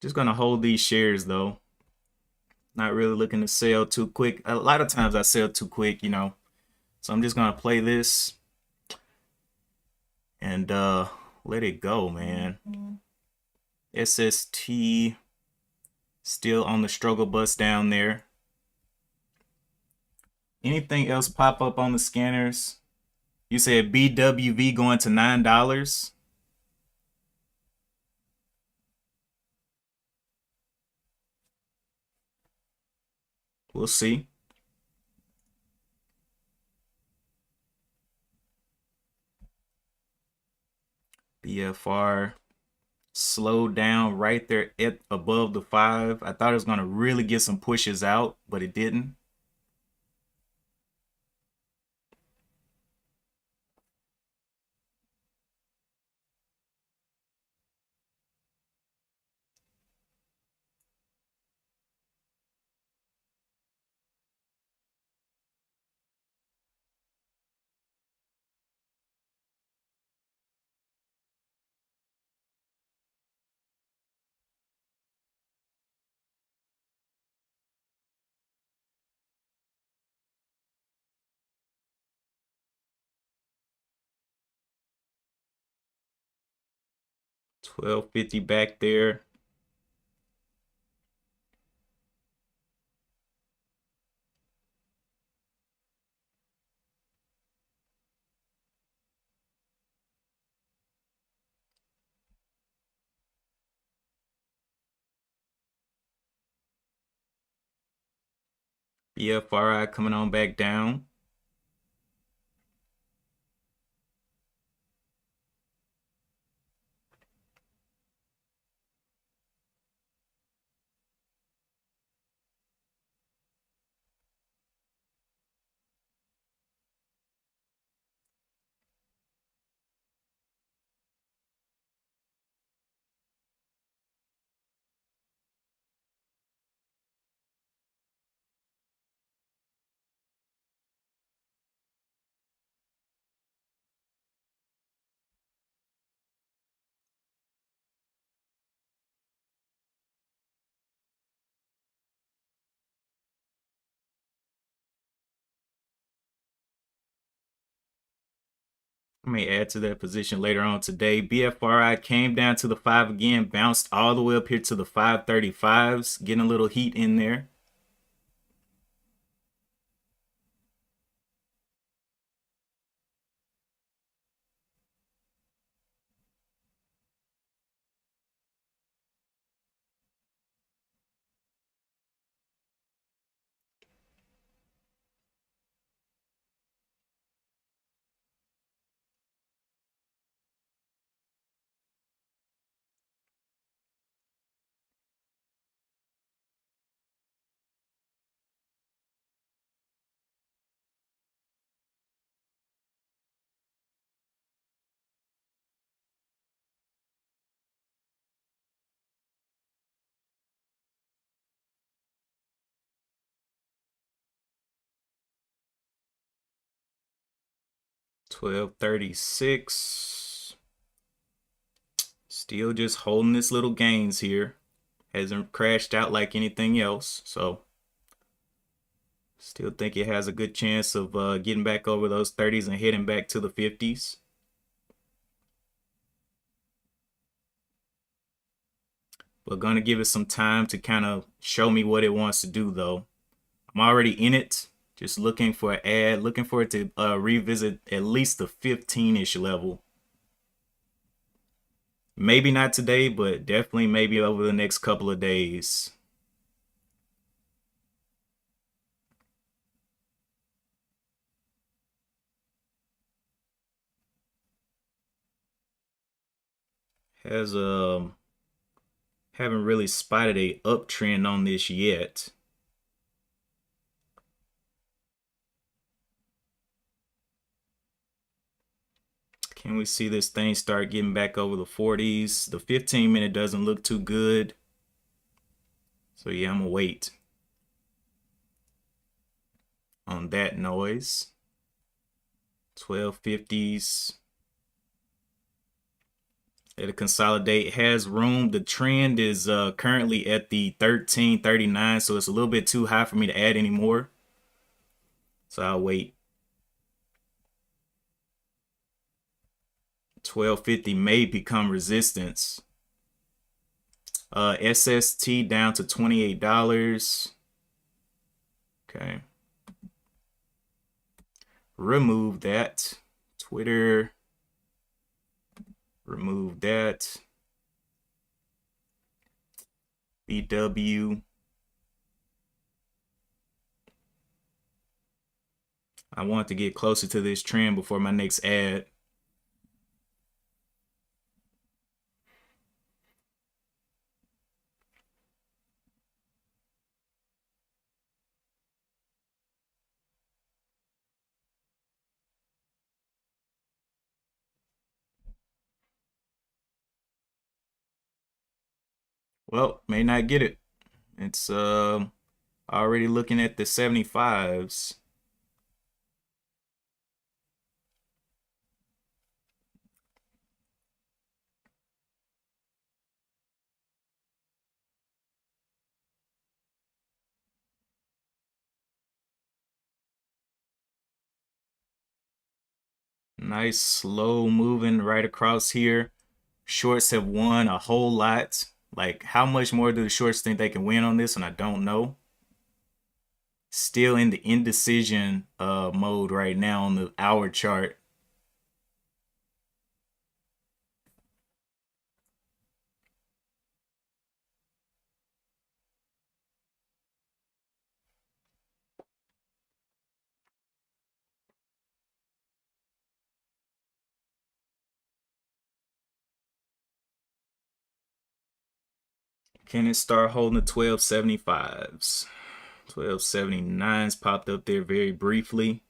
Speaker 1: Just gonna hold these shares though. Not really looking to sell too quick. A lot of times I sell too quick, you know. So I'm just gonna play this and let it go, man. SST still on the struggle bus down there. Anything else pop up on the scanners? You said BWV going to $9. We'll see. BFR slowed down right there at above the 5. I thought it was going to really get some pushes out, but it didn't. $12.50 back there. BFRI coming on back down. I may add to that position later on today. BFRI came down to the 5 again, bounced all the way up here to the 535s, getting a little heat in there. $12.36. Still just holding this little gains here. Hasn't crashed out like anything else. So still think it has a good chance of getting back over those 30s and heading back to the 50s. But gonna give it some time to kind of show me what it wants to do though. I'm already in it. Just looking for an ad, looking for it to revisit at least the 15-ish level. Maybe not today, but definitely maybe over the next couple of days. Has haven't really spotted a uptrend on this yet. Can we see this thing start getting back over the 40s? The 15-minute doesn't look too good. So yeah, I'm gonna wait on that noise. 1250s. It'll consolidate, has room. The trend is currently at the 1339, so it's a little bit too high for me to add anymore. So I'll wait. 1250 may become resistance. SST down to $28. Okay. Remove that. Twitter. Remove that. BW. I want to get closer to this trend before my next ad. Well, may not get it. It's already looking at the 75s. Nice slow moving right across here. Shorts have won a whole lot. Like, how much more do the shorts think they can win on this? And I don't know. Still in the indecision mode right now on the hour chart. Can it start holding the 1275s? 1279s popped up there very briefly.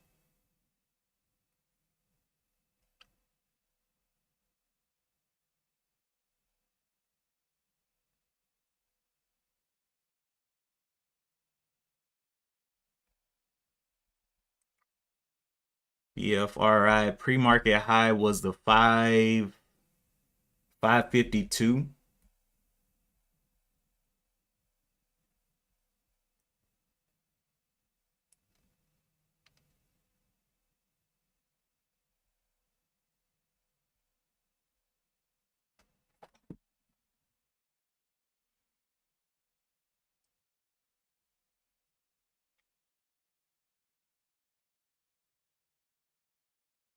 Speaker 1: BFRI pre-market high was the 552.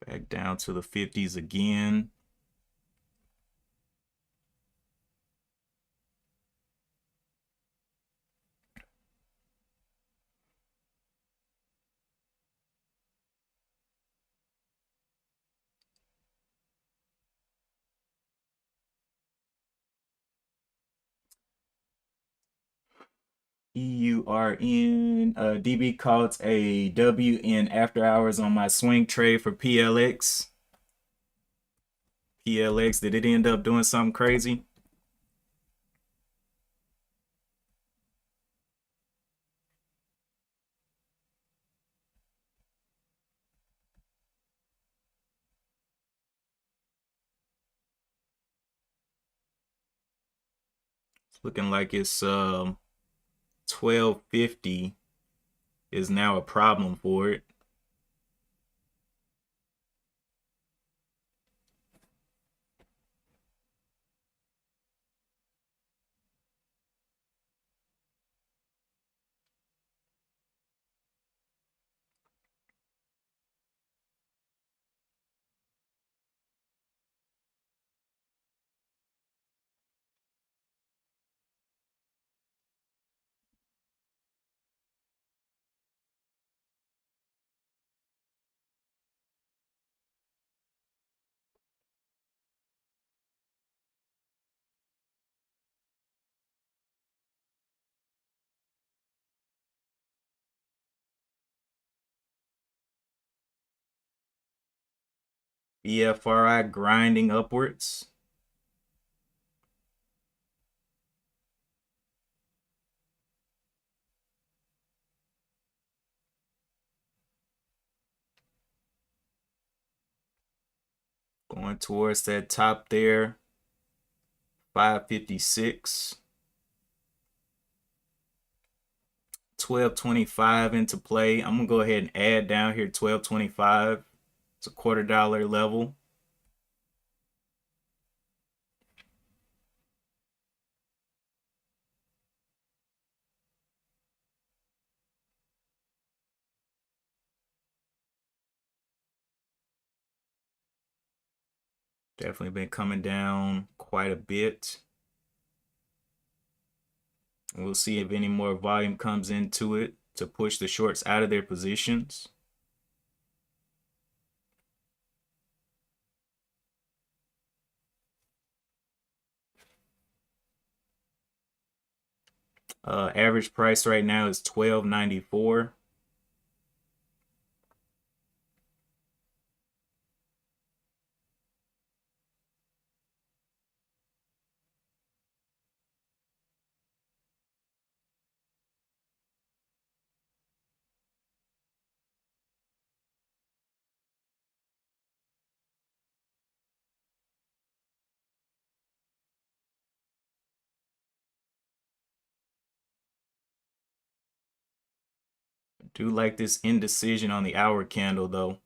Speaker 1: Back down to the 50s again. EURN. DB caught a W in after hours on my swing trade for PLX. PLX, did it end up doing something crazy? It's looking like it's 1250 is now a problem for it. BFRI grinding upwards. Going towards that top there. 556. 1225 into play. I'm gonna go ahead and add down here 1225. It's a $0.25 level. Definitely been coming down quite a bit. We'll see if any more volume comes into it to push the shorts out of their positions. Average price right now is $12.94. Do like this indecision on the hour candle though.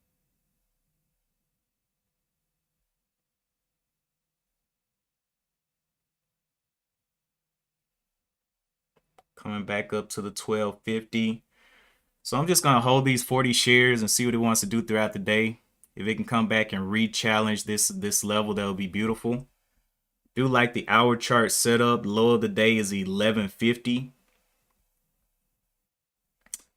Speaker 1: Coming back up to the 1250. So I'm just gonna hold these 40 shares and see what it wants to do throughout the day. If it can come back and re-challenge this level, that would be beautiful. Do like the hour chart setup. Low of the day is 1150.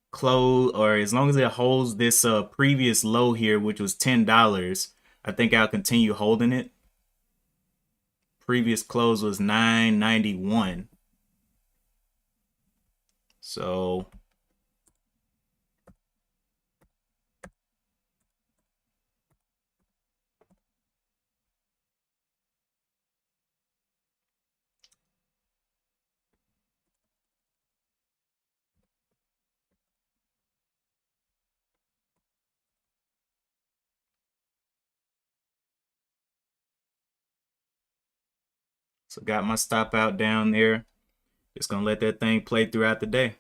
Speaker 1: Close, or as long as it holds this previous low here, which was $10, I think I'll continue holding it. Previous close was $9.91. So got my stop out down there. Just gonna let that thing play throughout the day.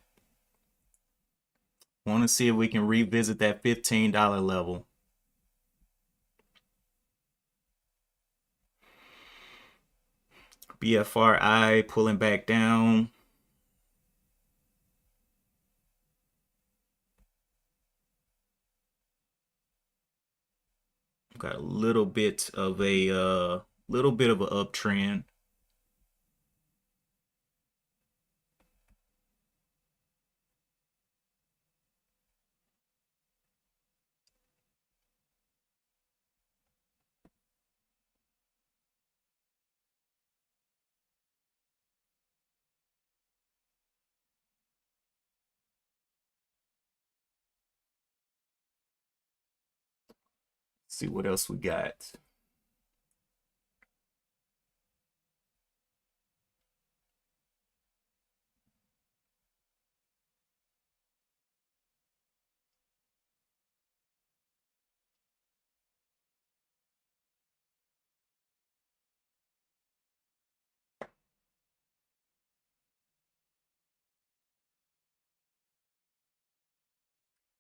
Speaker 1: Want to see if we can revisit that $15 level. BFRI pulling back down. Got a little bit of a uptrend. See what else we got.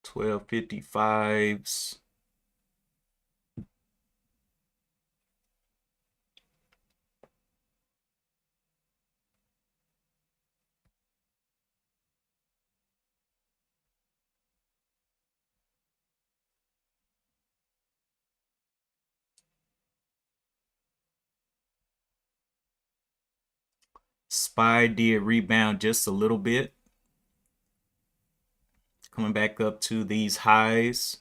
Speaker 1: $12.55s. SPY did rebound just a little bit, coming back up to these highs.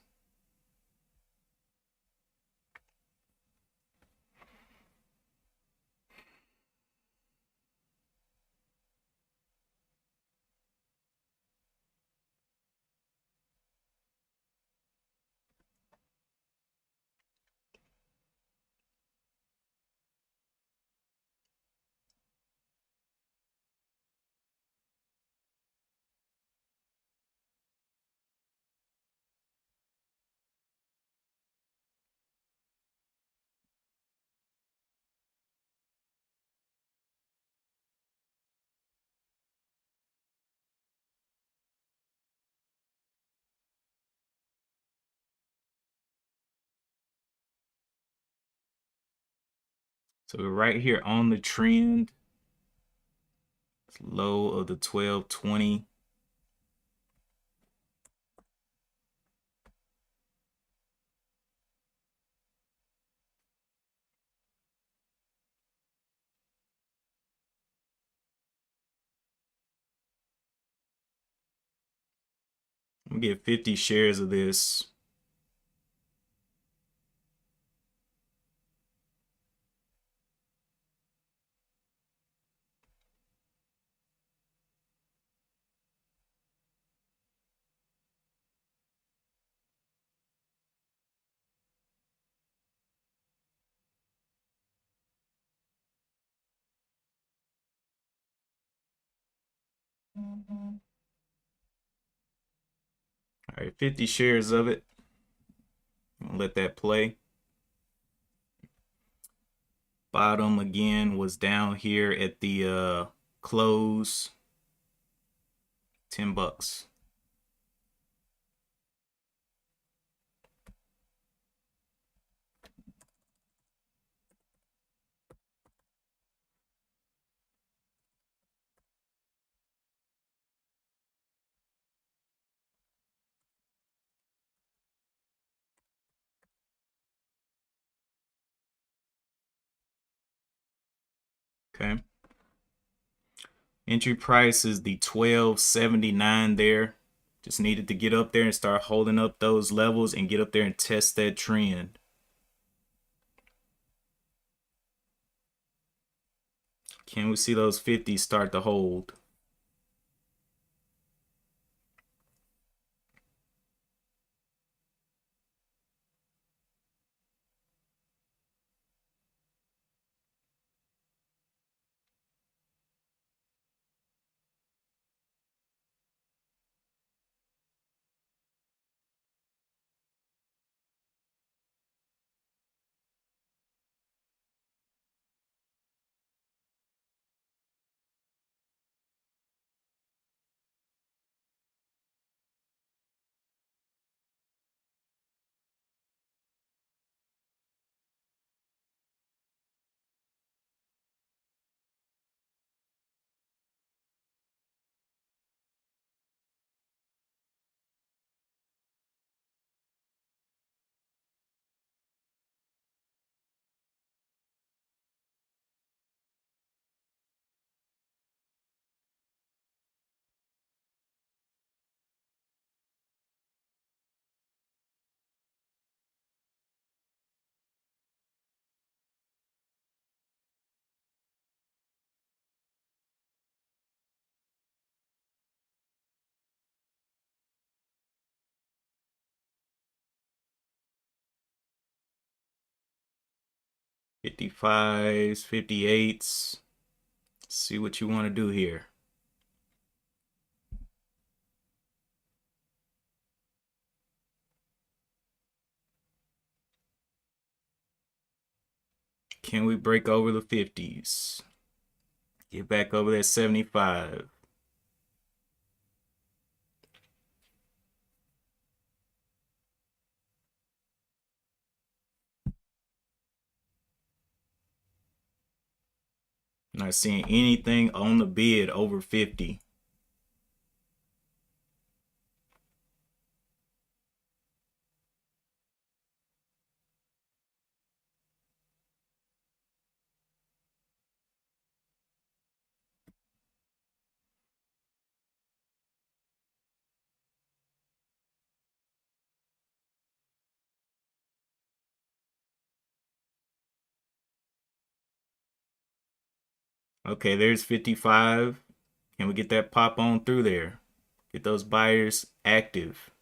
Speaker 1: So we're right here on the trend. Low of the 1220. I'm gonna get 50 shares of this. All right, 50 shares of it. I'll let that play. Bottom again was down here at the close. $10. Okay. Entry price is the 12.79 there. Just needed to get up there and start holding up those levels and get up there and test that trend. Can we see those 50s start to hold? 55s, 58s. See what you want to do here. Can we break over the 50s? Get back over that 75. Not seeing anything on the bid over 50. Okay, there's 55. Can we get that pop on through there? Get those buyers active.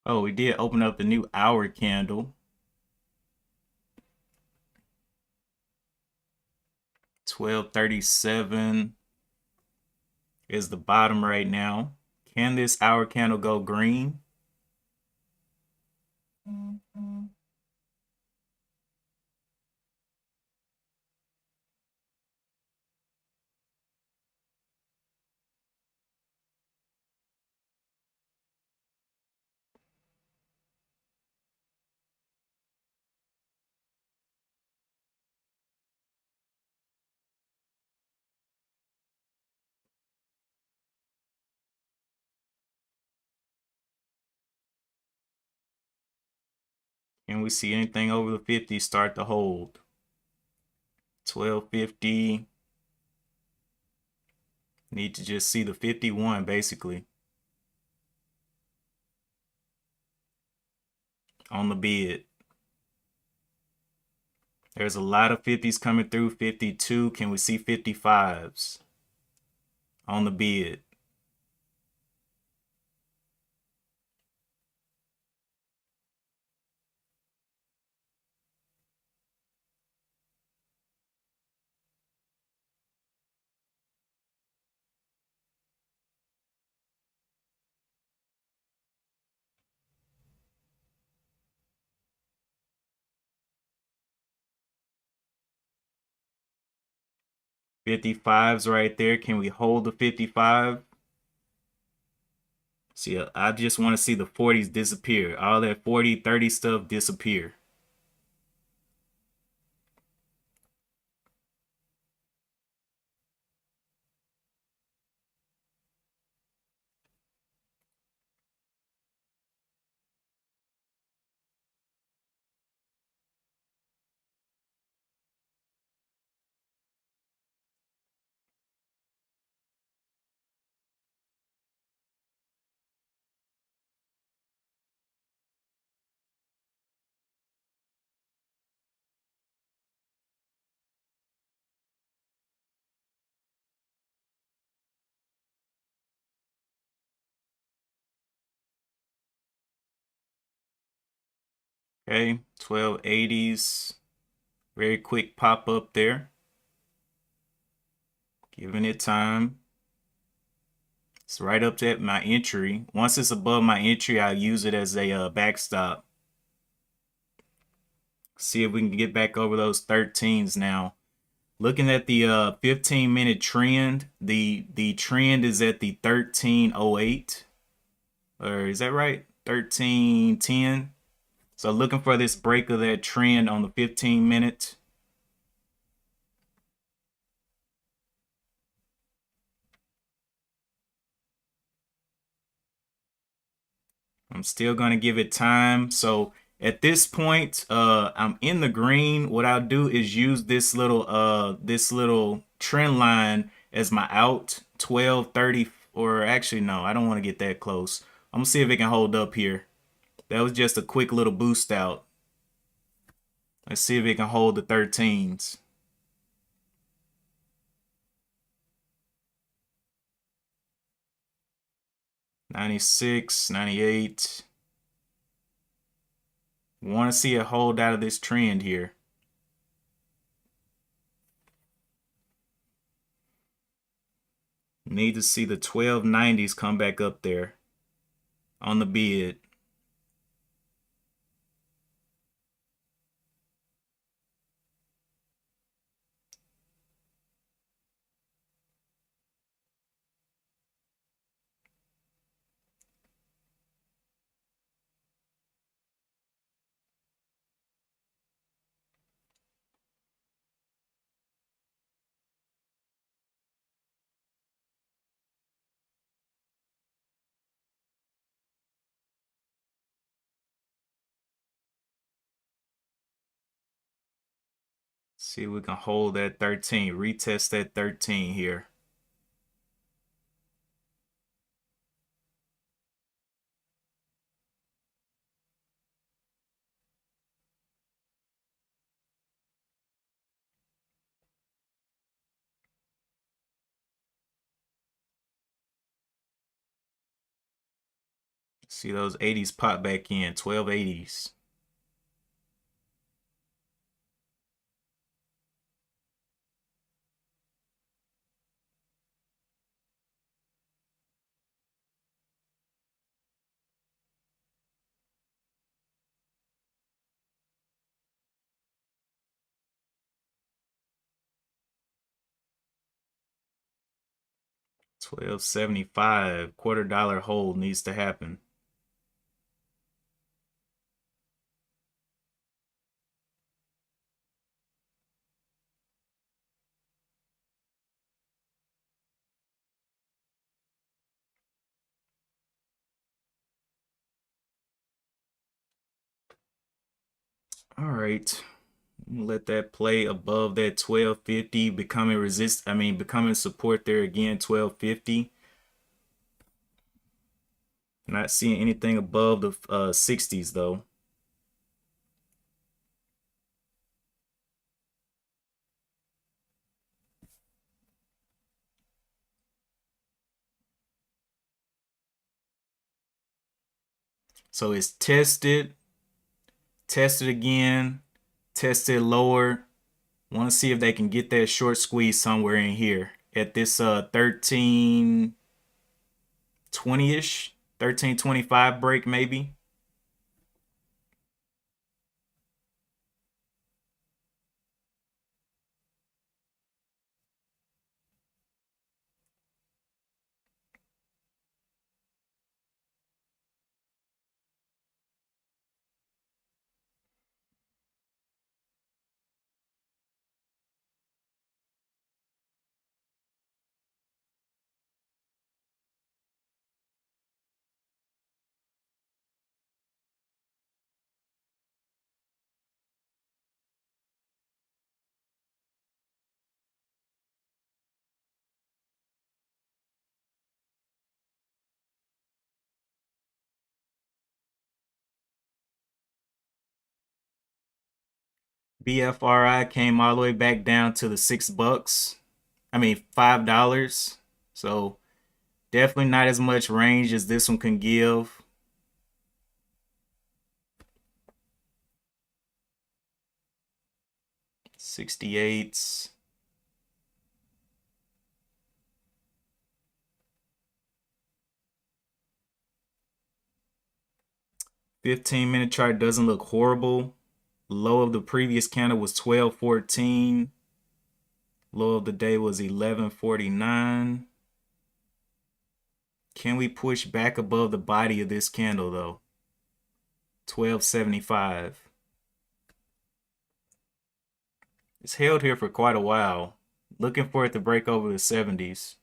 Speaker 1: Oh, we did open up the new hour candle. 1237 is the bottom right now. Can this hour candle go green? Mm-hmm. 'Can we see anything over the 50 start to hold? 1250. Need to just see the 51 basically on the bid. There's a lot of 50s coming through. 52. Can we see 55s on the bid? '55s right there. Can we hold the 55? See, I just want to see the 40s disappear. All that 40, 30 stuff disappear. Okay, 1280s. Very quick pop up there. Giving it time. It's right up to my entry. Once it's above my entry, I use it as a backstop. See if we can get back over those 13s now. Looking at the 15-minute trend, the trend is at the 1308, or is that right? 1310. So looking for this break of that trend on the 15-minute. I'm still gonna give it time. So at this point, I'm in the green. What I'll do is use this little trend line as my out, 1230, or actually no, I don't want to get that close. I'm gonna see if it can hold up here. That was just a quick little boost out. Let's see if it can hold the 13s. 96, 98. Want to see it hold out of this trend here. Need to see the 1290s come back up there on the bid. See if we can hold that 13. Retest that 13 here. See those 80s pop back in. 1280s. $12.75. $quarter hold needs to happen. All right. Let that play above that 1250, becoming support there again, 1250. Not seeing anything above the 60s though. So it's tested again, tested lower. Want to see if they can get that short squeeze somewhere in here at this 1320-ish, 1325 break maybe. BFRI came all the way back down to the $6. I mean $5. So definitely not as much range as this one can give. $68s. 15-minute chart doesn't look horrible. Low of the previous candle was 12.14. Low of the day was 11.49. Can we push back above the body of this candle though? 12.75. It's held here for quite a while. Looking for it to break over the 70s.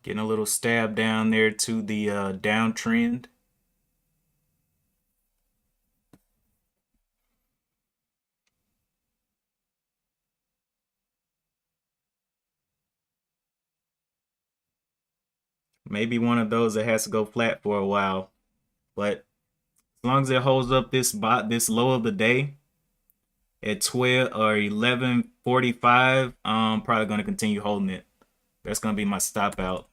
Speaker 1: Getting a little stab down there to the downtrend. Maybe one of those that has to go flat for a while. But as long as it holds up this low of the day at 12 or 11.45, I'm probably going to continue holding it. That's going to be my stop out.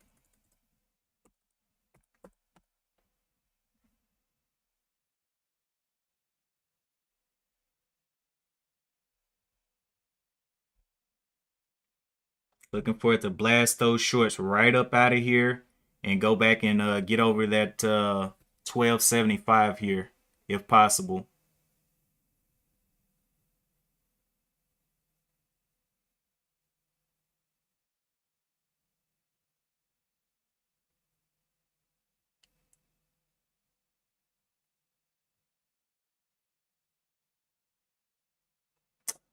Speaker 1: Looking for it to blast those shorts right up out of here and go back and get over that 12.75 here if possible.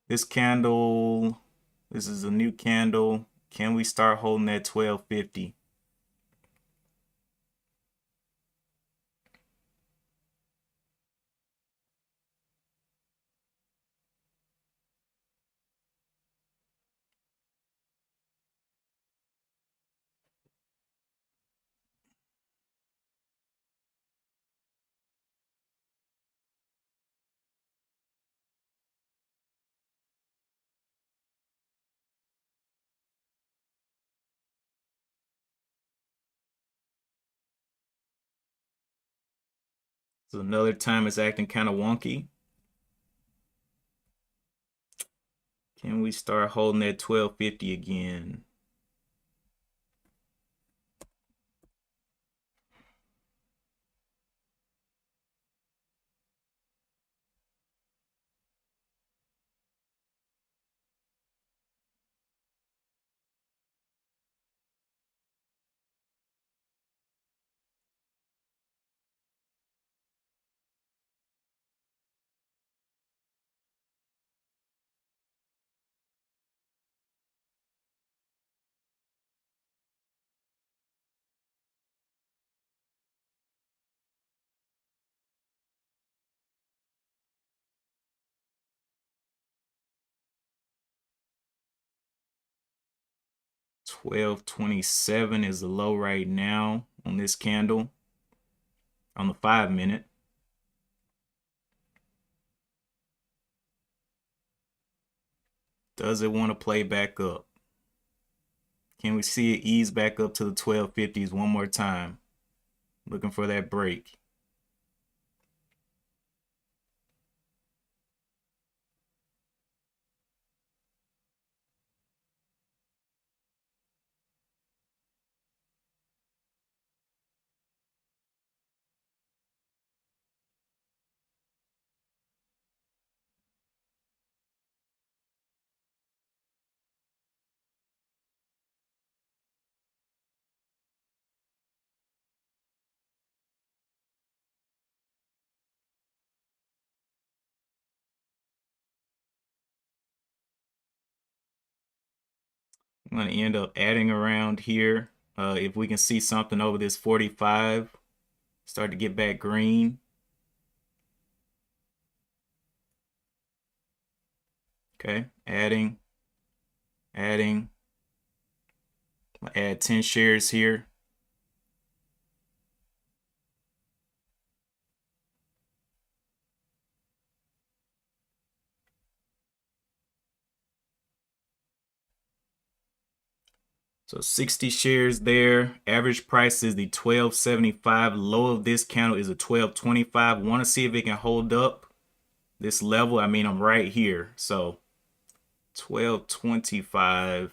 Speaker 1: This candle, this is a new candle. Can we start holding that 12.50? So another time it's acting kind of wonky. Can we start holding that 12.50 again? $12.27 is the low right now on this candle on the 5-minute. Does it want to play back up? Can we see it ease back up to the 12.50s one more time? Looking for that break. I'm going to end up adding around here. If we can see something over this 45, start to get back green. Okay, adding. I'll add 10 shares here. So 60 shares there. Average price is the 12.75. Low of this candle is a 12.25. Want to see if it can hold up this level. I mean, I'm right here. So 12.25.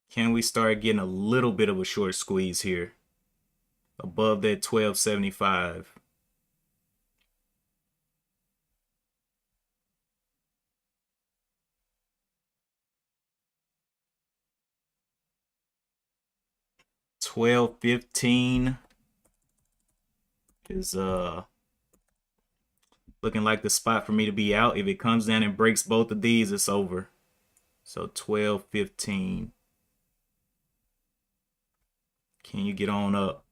Speaker 1: Can we start getting a little bit of a short squeeze here above that 12.75? $12.15 is looking like the spot for me to be out. If it comes down and breaks both of these, it's over. So 12.15. Can you get on up?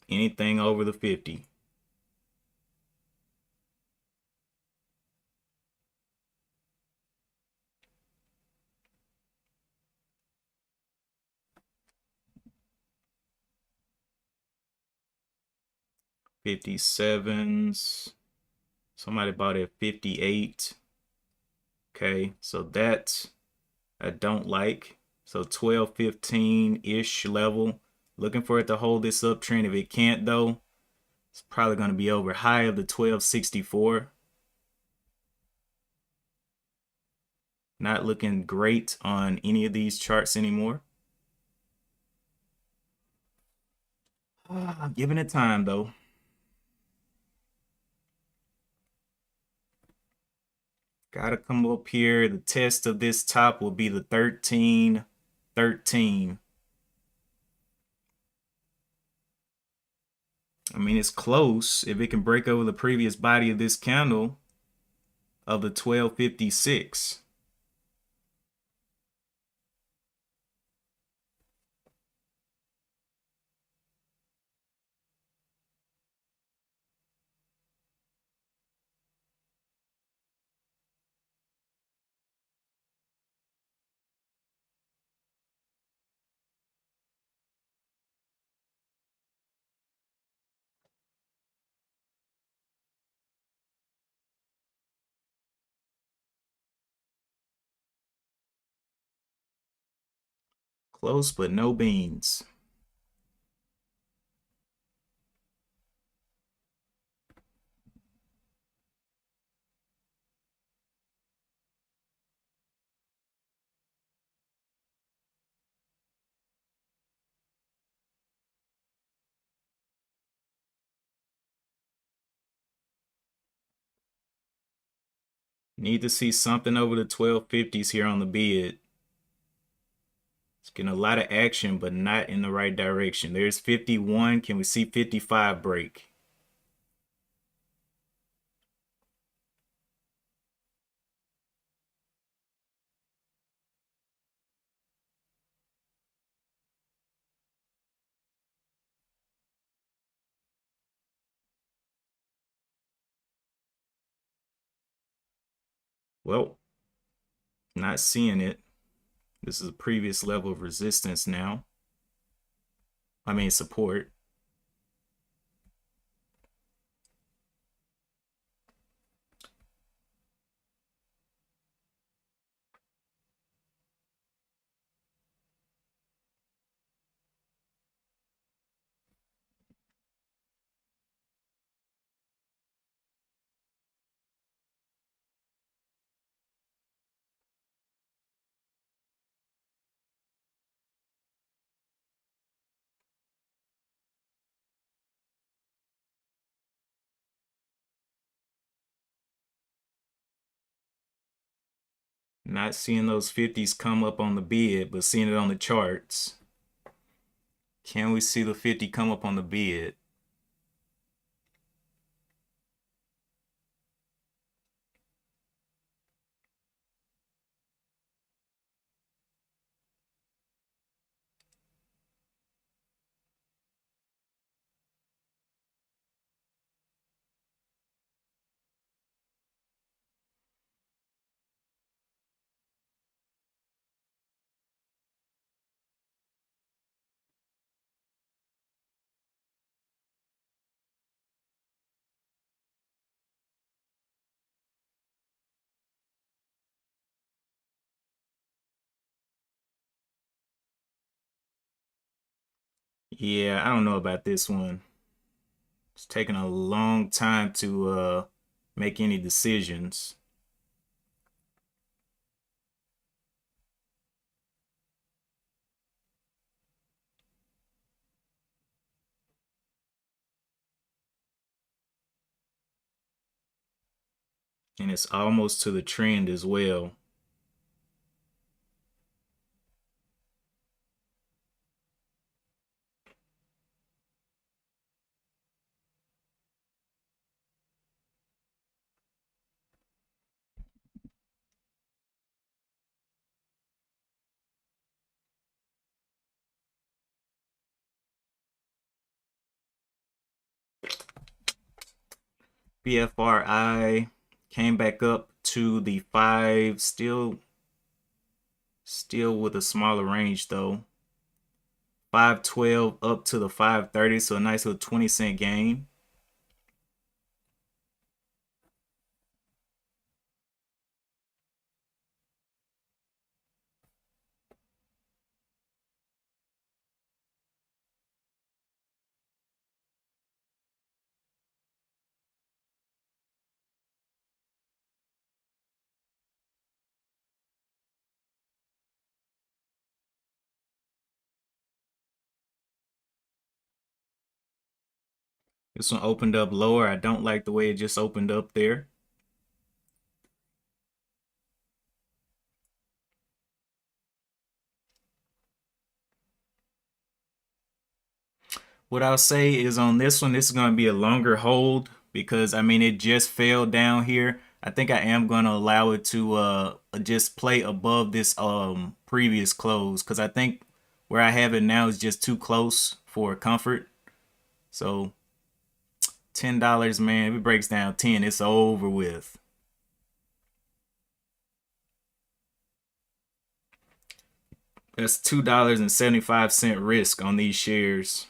Speaker 1: Anything over the 50. $57s. Somebody bought it at 58. Okay, so that I don't like. So 12.15-ish level. Looking for it to hold this uptrend. If it can't though, it's probably going to be over. High of the 12.64. Not looking great on any of these charts anymore. Giving it time though. Gotta come up here. The test of this top will be the 13.13. I mean, it's close. If it can break over the previous body of this candle of the 12.56. Close, but no beans. Need to see something over the 12.50s here on the bid. It's getting a lot of action, but not in the right direction. There's 51. Can we see 55 break? Well, not seeing it. This is a previous level of resistance now. I mean, support. Not seeing those 50s come up on the bid, but seeing it on the charts. Can we see the 50 come up on the bid? Yeah, I don't know about this one. It's taking a long time to make any decisions. And it's almost to the trend as well. BFRI came back up to the 5, still with a smaller range though. 512 up to the 530, so a nice little 20-cent gain. This one opened up lower. I don't like the way it just opened up there. What I'll say is on this one, this is going to be a longer hold because I mean it just fell down here. I think I am going to allow it to just play above this previous close because I think where I have it now is just too close for comfort. So $10, man, if it breaks down 10, it's over with. That's $2.75 risk on these shares.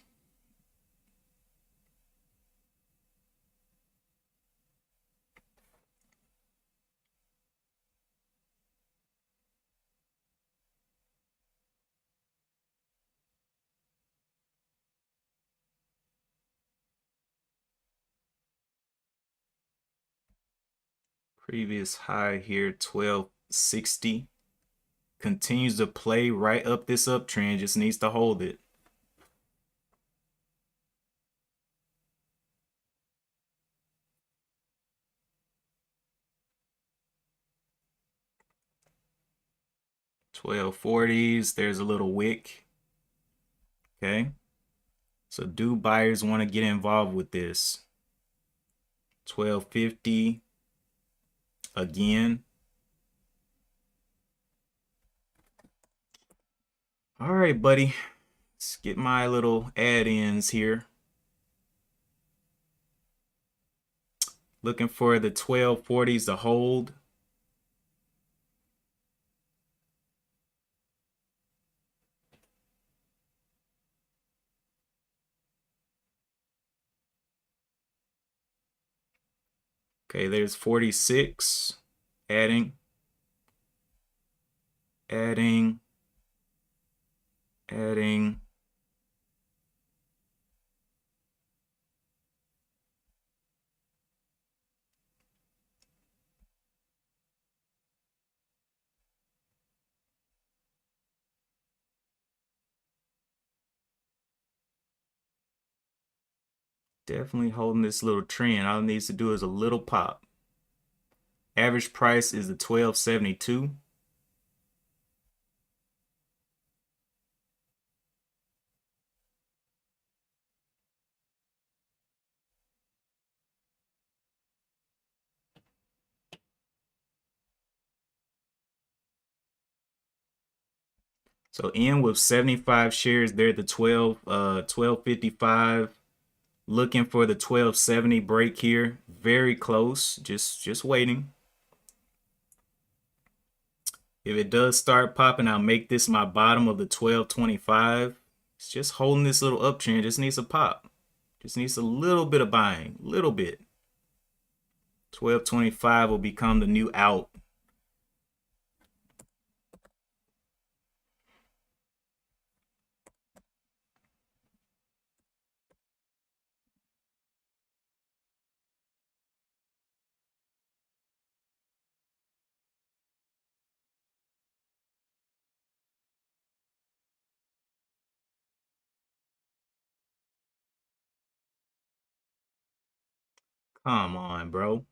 Speaker 1: Previous high here, 1260. Continues to play right up this uptrend, just needs to hold it. $12.40s, there's a little wick. Okay. So do buyers want to get involved with this? $12.50 again. All right, buddy. Let's get my little add-ins here. Looking for the 12.40s to hold. Okay, there's 46. Adding. Adding. Adding. Definitely holding this little trend. All it needs to do is a little pop. Average price is the 12.72. So in with 75 shares there at the 12.55. Looking for the 12.70 break here. Very close. Just waiting. If it does start popping, I'll make this my bottom of the 12.25. It's just holding this little uptrend. Just needs a pop. Just needs a little bit of buying. Little bit. 12.25 will become the new out. Come on, bro.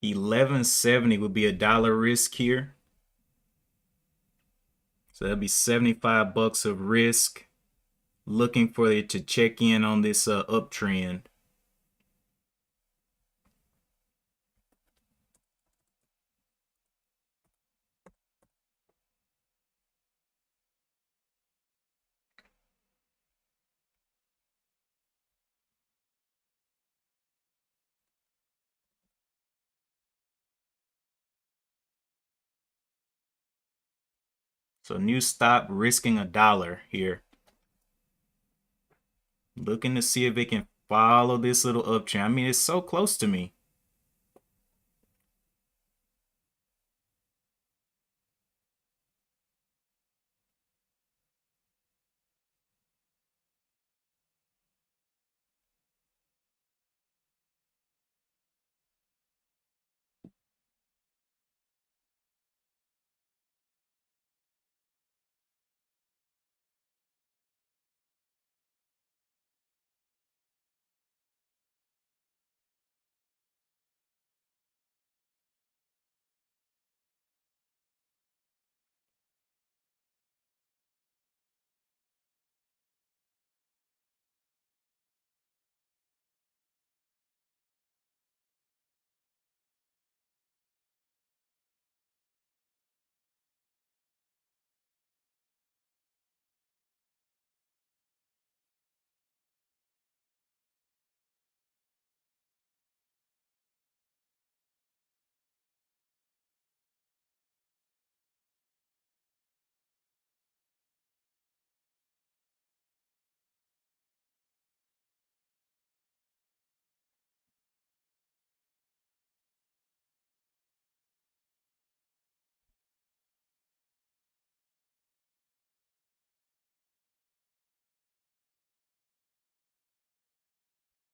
Speaker 1: 1170 would be a dollar risk here. So that'd be 75 bucks of risk. Looking for it to check in on this uptrend. So new stop, risking a dollar here. Looking to see if it can follow this little uptrend. I mean, it's so close to me.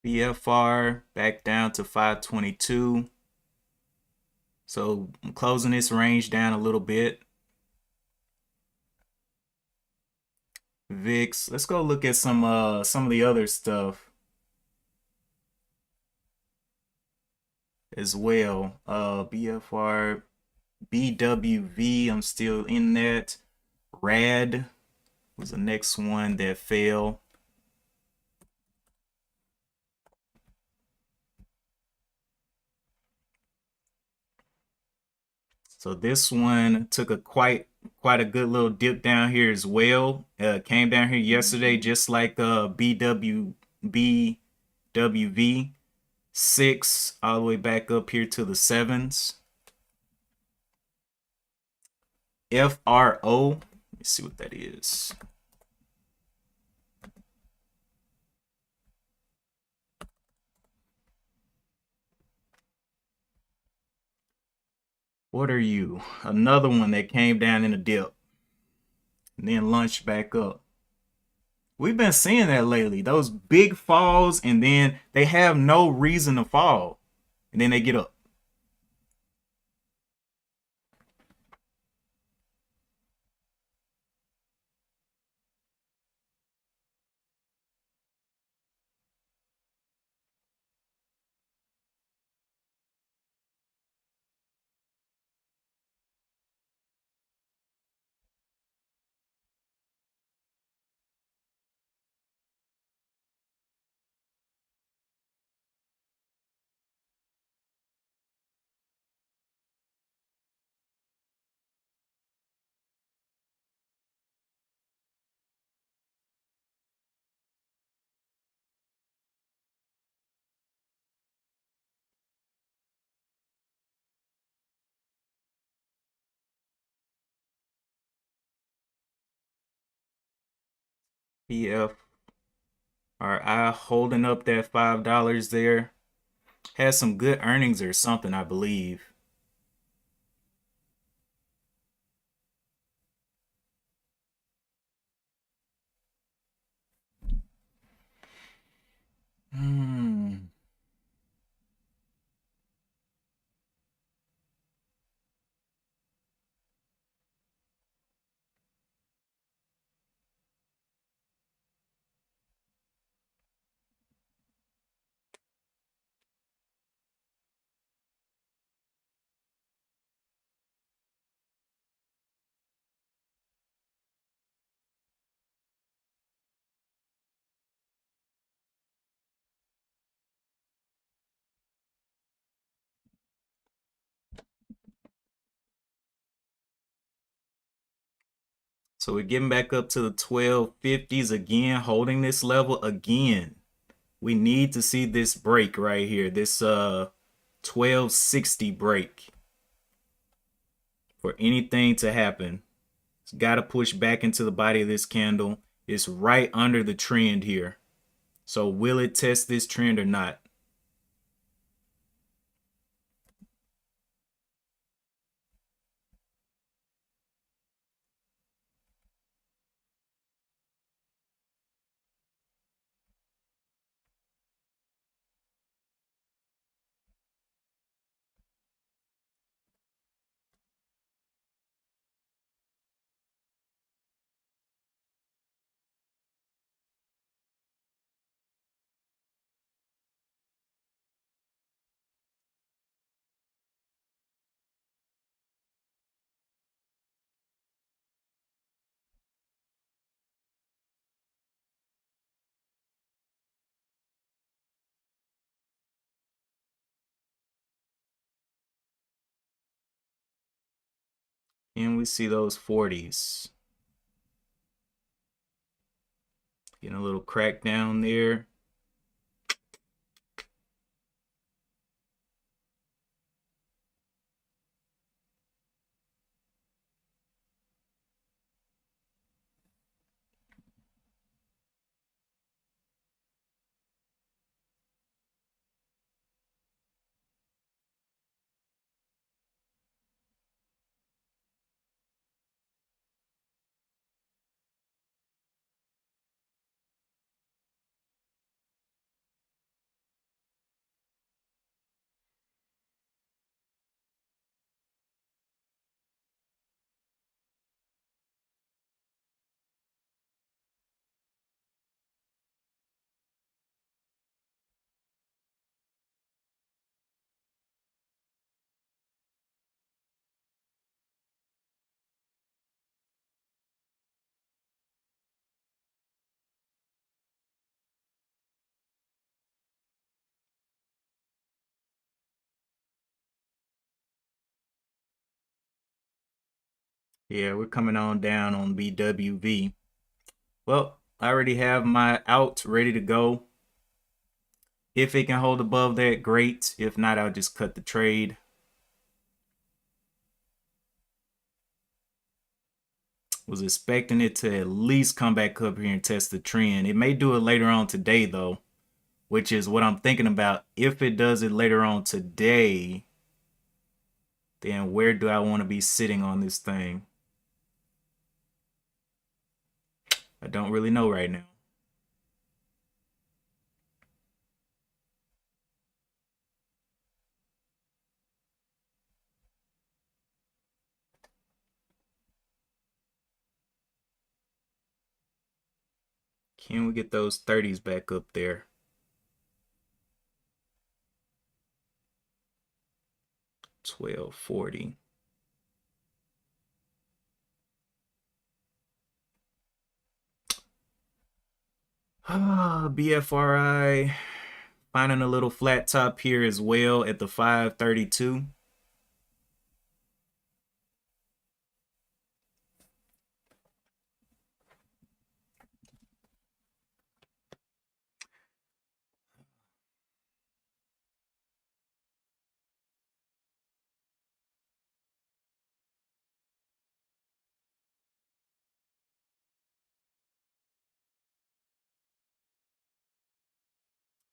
Speaker 1: BFR back down to 522. So I'm closing this range down a little bit. VIX. Let's go look at some of the other stuff as well. BFR, BWV. I'm still in that. RAD was the next one that fell. So this one took a quite a good little dip down here as well. Came down here yesterday just like BWV 6 all the way back up here to the 7s. FRO. Let me see what that is. What are you? Another one that came down in a dip and then launched back up. We've been seeing that lately. Those big falls and then they have no reason to fall. And then they get up. PFRI holding up that $5 there. Has some good earnings or something, I believe. Hmm. So we're getting back up to the 1250s again, holding this level again. We need to see this break right here, this 1260 break for anything to happen. It's got to push back into the body of this candle. It's right under the trend here. So will it test this trend or not? And we see those 40s. Getting a little crack down there. Yeah, we're coming on down on BWV. Well, I already have my out ready to go. If it can hold above that, great. If not, I'll just cut the trade. Was expecting it to at least come back up here and test the trend. It may do it later on today, though, which is what I'm thinking about. If it does it later on today, then where do I want to be sitting on this thing? I don't really know right now. Can we get those 30s back up there? 1240. BFRI finding a little flat top here as well at the 532.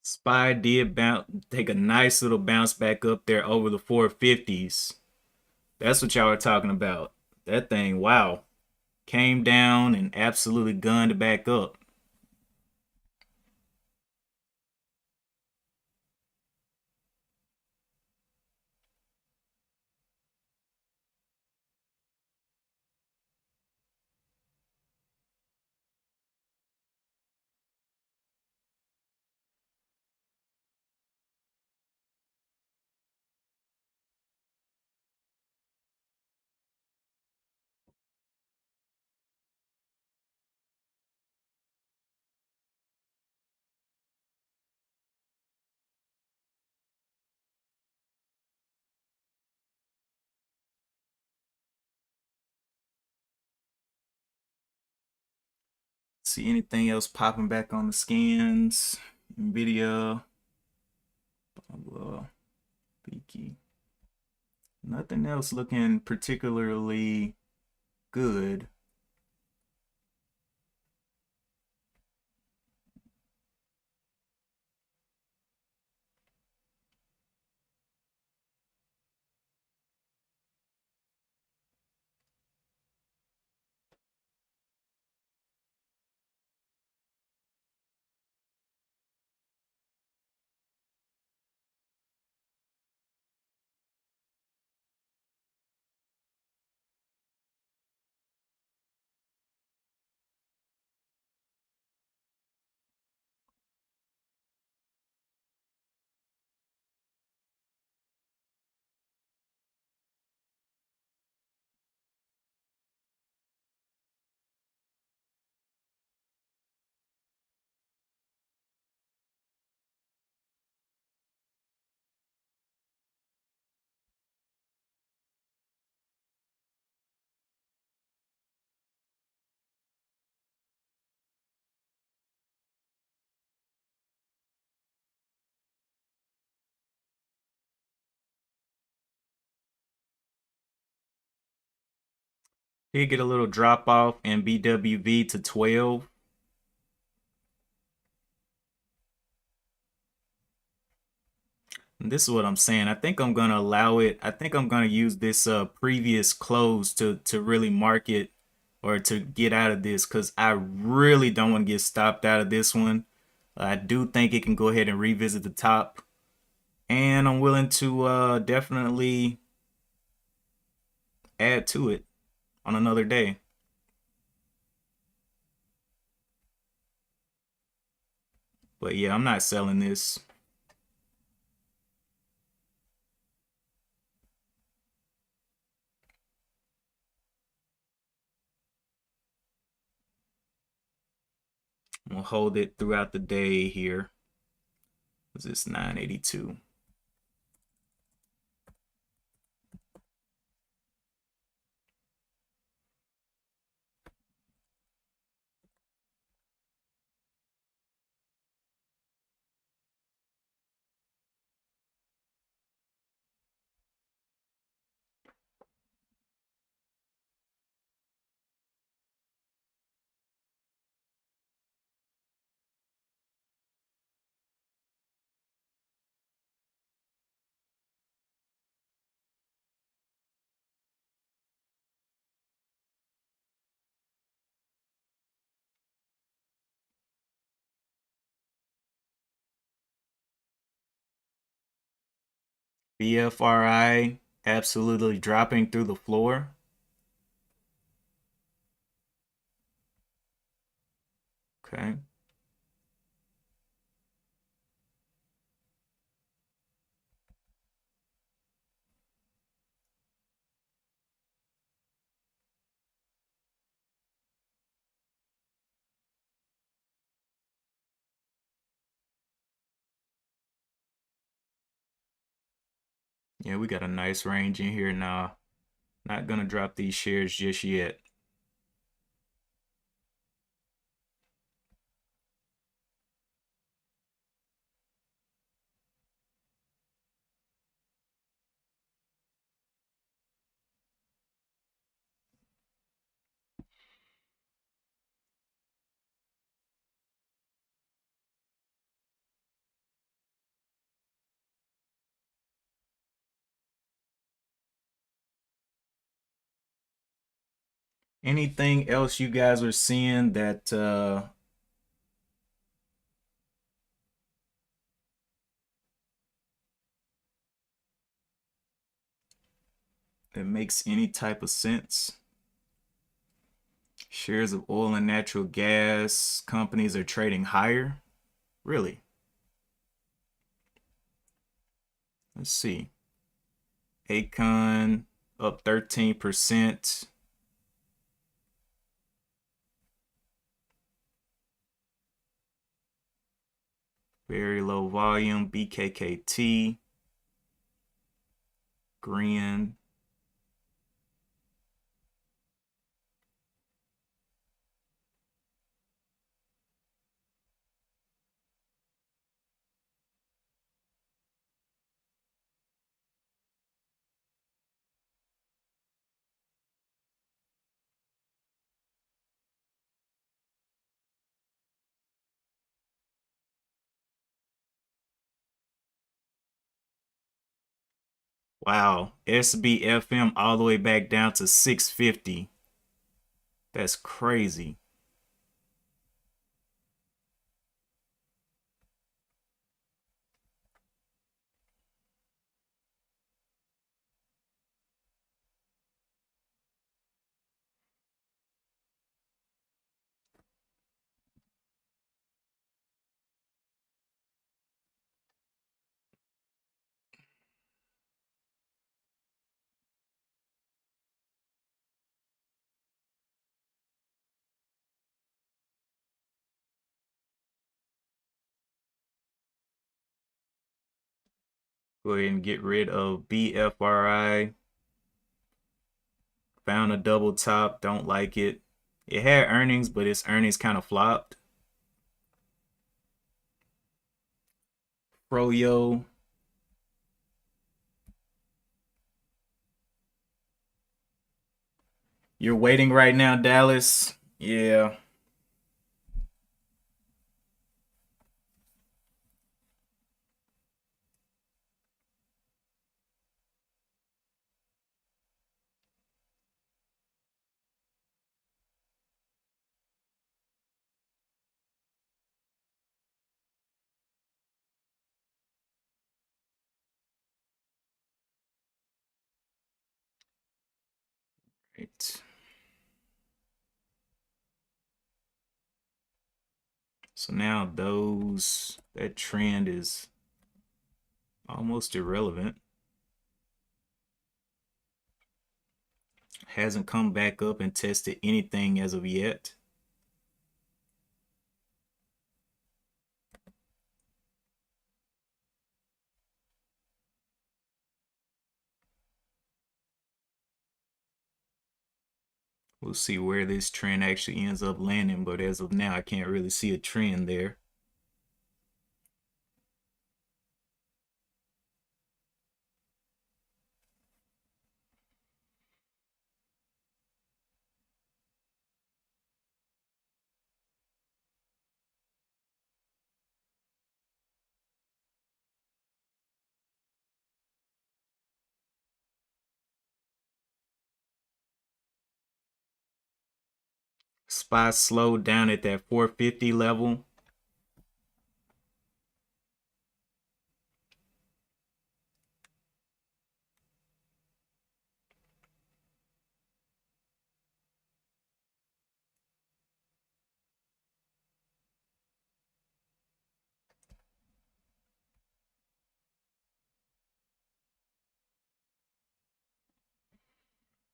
Speaker 1: SPY did take a nice little bounce back up there over the 450s. That's what y'all are talking about. That thing, wow, came down and absolutely gunned back up. See anything else popping back on the scans? Nvidia, blah blah, Beaky. Nothing else looking particularly good. Did get a little drop off in BWV to 12. And this is what I'm saying. I think I'm gonna allow it. I think I'm gonna use this previous close to really market or to get out of this, because I really don't want to get stopped out of this one. I do think it can go ahead and revisit the top, and I'm willing to definitely add to it on another day. But yeah, I'm not selling this. I'm gonna hold it throughout the day here. Is this 982? BFRI absolutely dropping through the floor. Okay. Yeah, we got a nice range in here now. Not gonna drop these shares just yet. Anything else you guys are seeing that that makes any type of sense? Shares of oil and natural gas companies are trading higher? Really? Let's see. Acon up 13%. Very low volume. BKKT. Green. Wow. SBFM all the way back down to 650. That's crazy. Go ahead and get rid of BFRI. Found a double top. Don't like it. It had earnings, but its earnings kind of flopped. Froyo. You're waiting right now, Dallas. Yeah. Right. So now that trend is almost irrelevant. Hasn't come back up and tested anything as of yet. We'll see where this trend actually ends up landing, but as of now, I can't really see a trend there. SPY slowed down at that 450 level.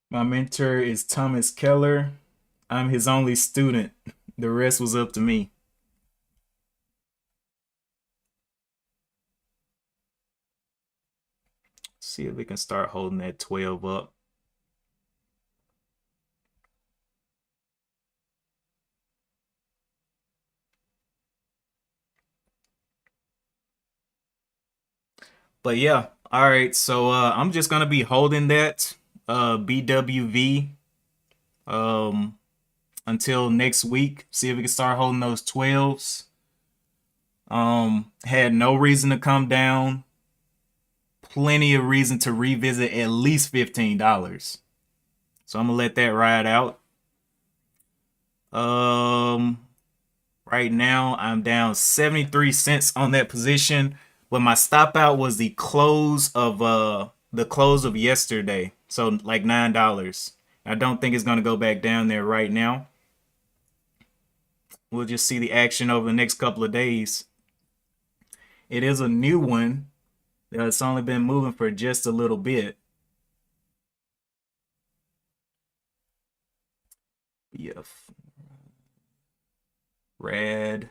Speaker 1: My mentor is Thomas Keller. I'm his only student. The rest was up to me. See if we can start holding that 12 up. But yeah, all right. So I'm just gonna be holding that BWV until next week. See if we can start holding those 12s. Had no reason to come down. Plenty of reason to revisit at least $15. So I'm gonna let that ride out. Um, right now I'm down 73 cents on that position, but my stop out was the close of yesterday. So like $9. I don't think it's gonna go back down there right now. We'll just see the action over the next couple of days. It is a new one. It's only been moving for just a little bit. BF Rad.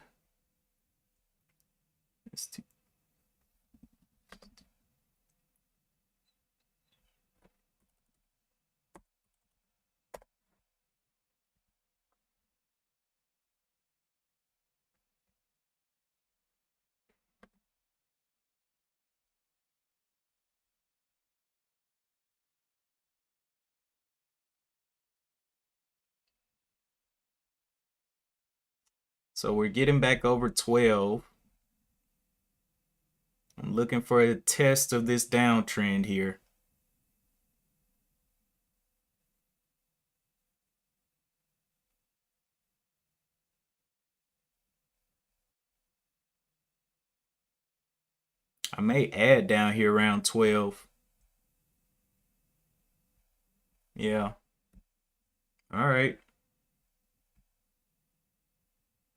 Speaker 1: So we're getting back over 12. I'm looking for a test of this downtrend here. I may add down here around 12. Yeah. All right.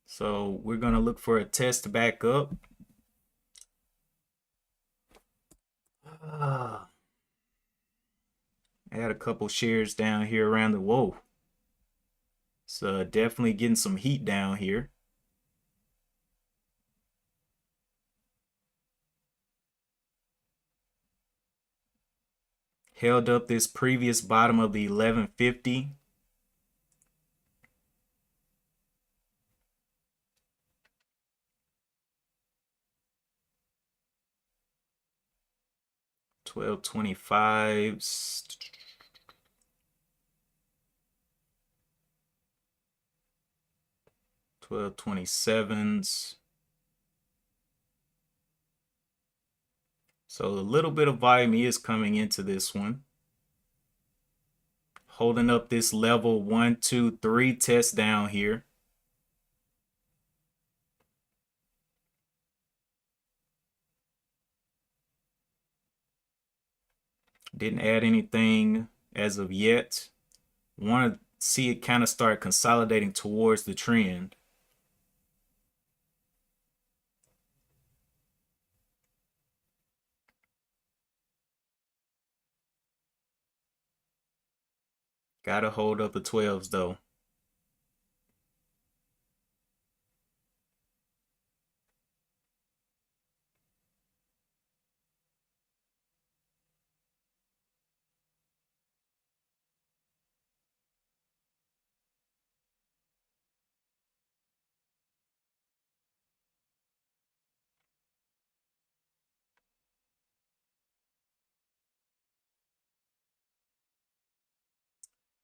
Speaker 1: So we're going to look for a test back up. Add a couple shares down here around the whoa. So definitely getting some heat down here. Held up this previous bottom of the 1150. $12.25s. $12.27s. So a little bit of volume is coming into this one. Holding up this level 1, 2, 3 test down here. Didn't add anything as of yet. Want to see it kind of start consolidating towards the trend. Gotta hold up the 12s though.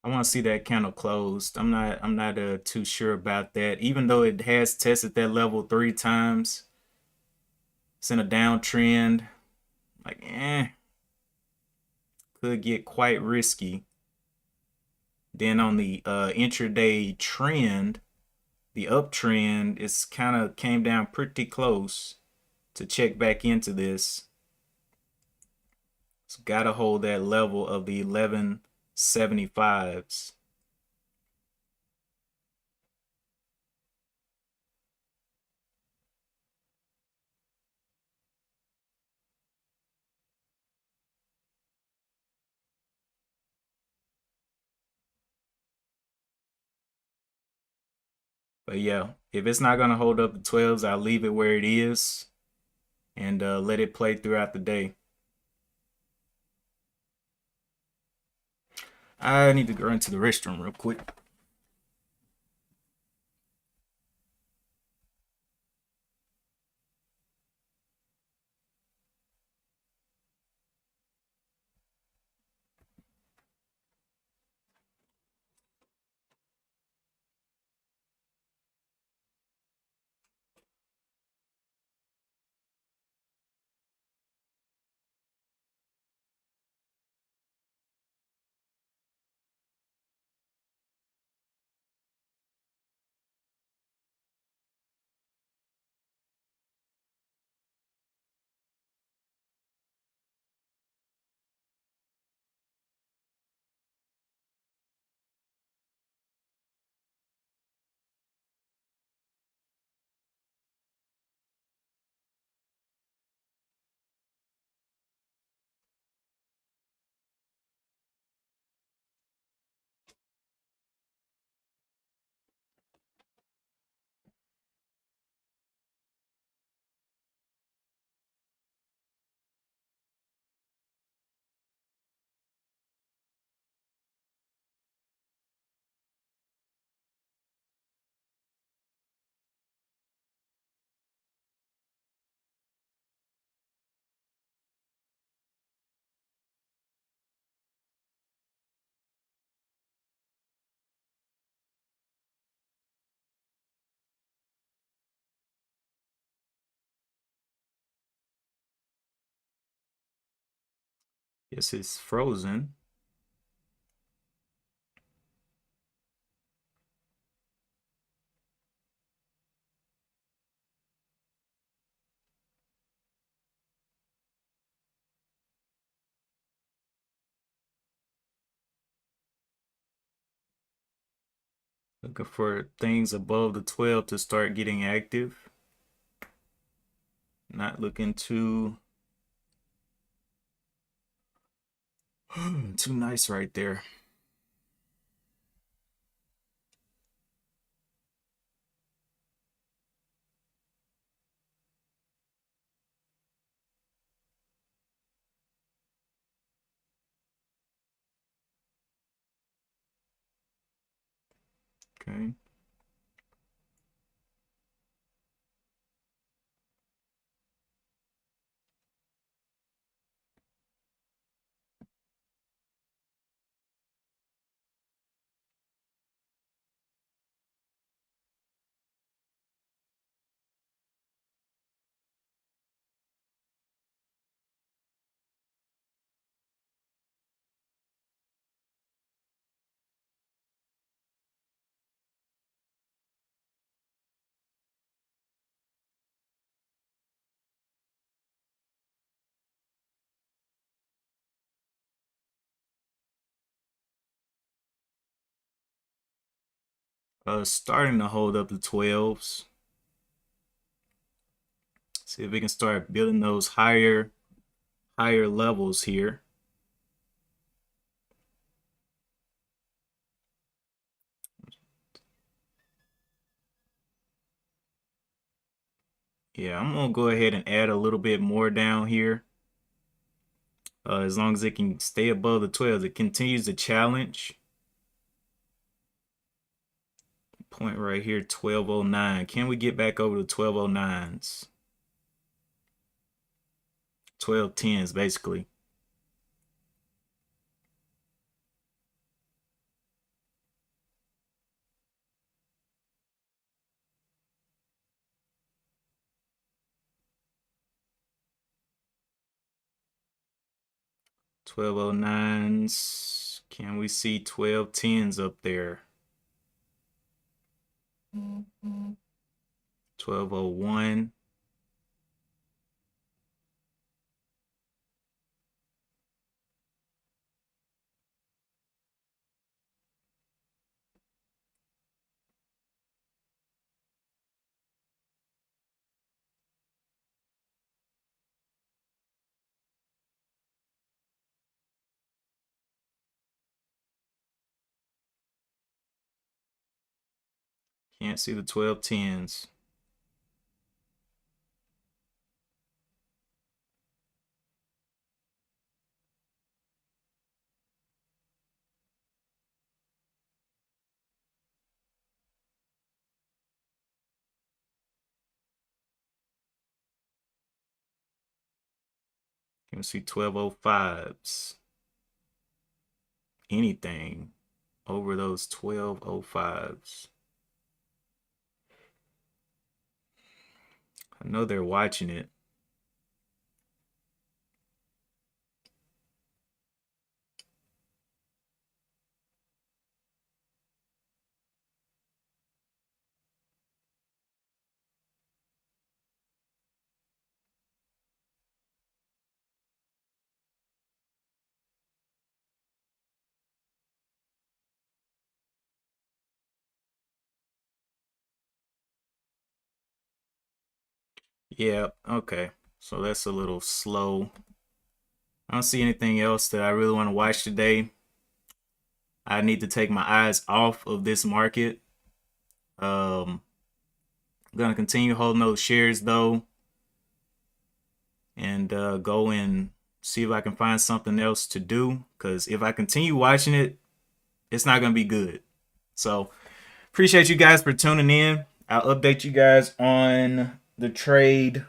Speaker 1: I want to see that candle closed. I'm not too sure about that. Even though it has tested that level 3 times, it's in a downtrend. Like, could get quite risky. Then on the intraday trend, the uptrend, it's kind of came down pretty close to check back into this. So gotta hold that level of the 1175s. But yeah, if it's not gonna hold up the 12s, I'll leave it where it is and let it play throughout the day. I need to go into the restroom real quick. Yes, it's frozen. Looking for things above the 12 to start getting active. Not looking too too nice right there. Okay. Starting to hold up the 12s. See if we can start building those higher levels here. Yeah, I'm gonna go ahead and add a little bit more down here. As long as it can stay above the 12s, it continues to challenge. Point right here, 1209. Can we get back over to 1209s? 1210s basically. Twelve oh nines. Can we see 1210s up there? 1201. Can't see the 1210s. Can we see 1205s? Anything over those 1205s. I know they're watching it. Yeah, okay. So that's a little slow. I don't see anything else that I really want to watch today. I need to take my eyes off of this market. I'm gonna continue holding those shares though, and go and see if I can find something else to do. Because if I continue watching it, it's not gonna be good. So appreciate you guys for tuning in. I'll update you guys on the trade.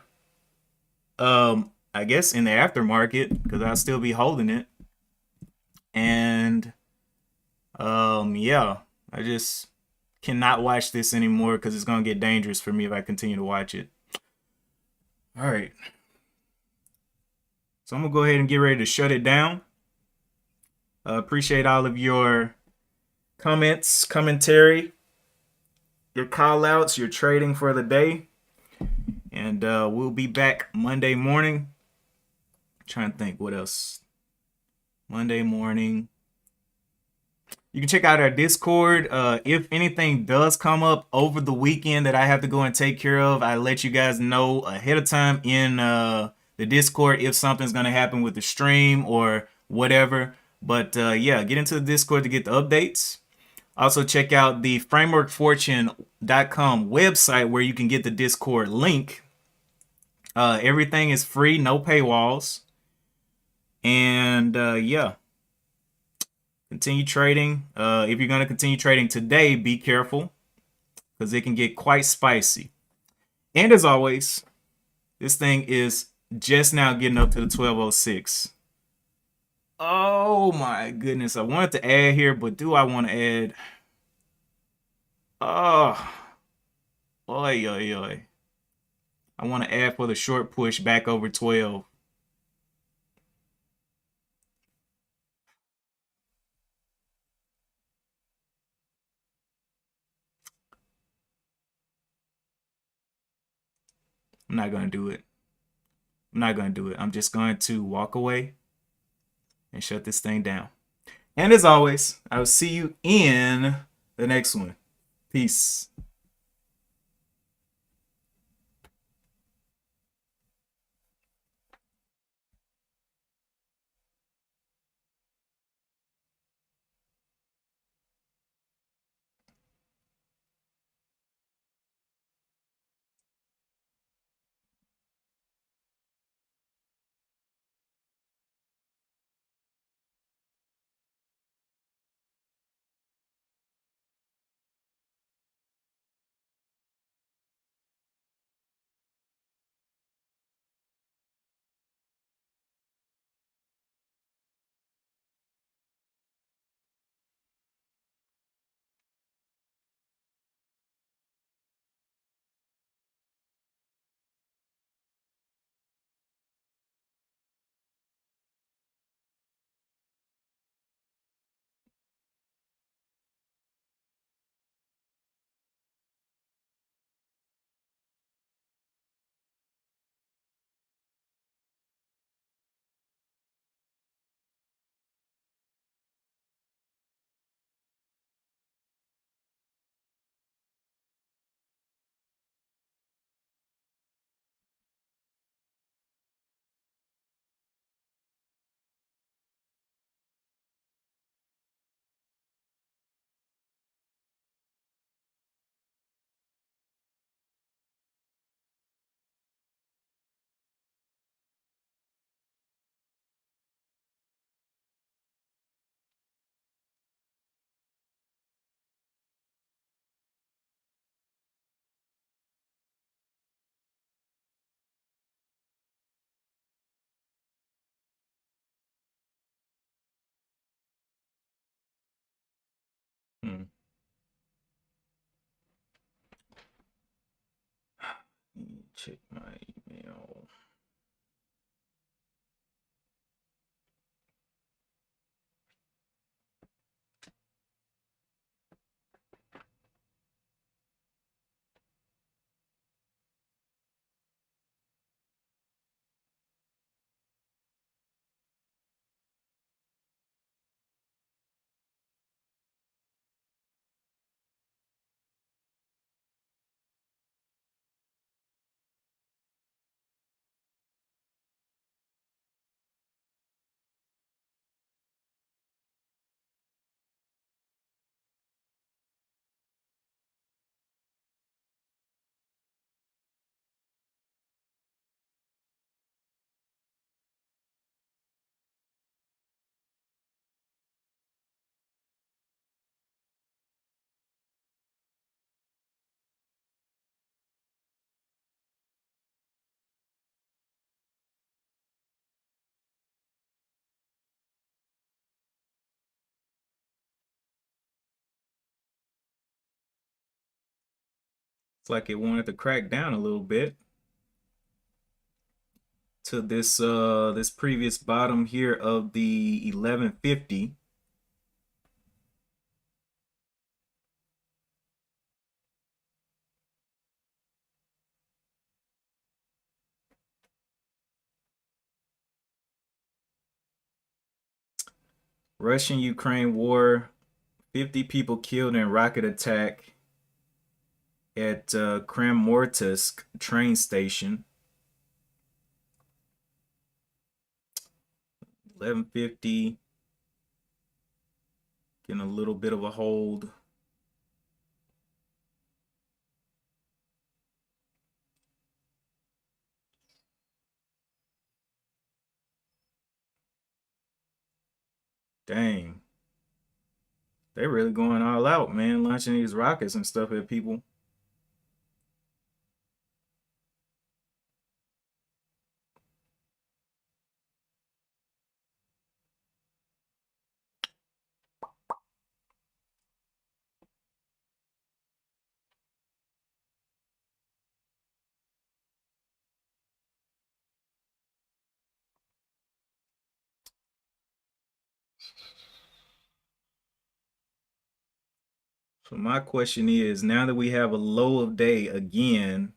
Speaker 1: I guess in the aftermarket because I'll still be holding it. And yeah, I just cannot watch this anymore because it's gonna get dangerous for me if I continue to watch it. All right. So I'm gonna go ahead and get ready to shut it down. Appreciate all of your comments, commentary, your call outs, your trading for the day. And we'll be back Monday morning. I'm trying to think what else. Monday morning. You can check out our Discord. If anything does come up over the weekend that I have to go and take care of, I let you guys know ahead of time in the Discord if something's going to happen with the stream or whatever. But yeah, get into the Discord to get the updates. Also, check out the frameworkfortune.com website where you can get the Discord link. Everything is free, no paywalls. And yeah, continue trading. If you're going to continue trading today, be careful because it can get quite spicy. And as always, this thing is just now getting up to the 1206. Oh my goodness. I wanted to add here, but do I want to add? Oh, oi, oi, oi. I want to add for the short push back over 12. I'm not going to do it. I'm not going to do it. I'm just going to walk away and shut this thing down. And as always, I will see you in the next one. Peace. Hmm. Check my email. It's like it wanted to crack down a little bit to this previous bottom here of the 1150. Russian Ukraine war 50 people killed in rocket attack at Kramatorsk train station. 1150. Getting a little bit of a hold. Dang. They're really going all out, man, launching these rockets and stuff at people. So my question is, now that we have a low of day again,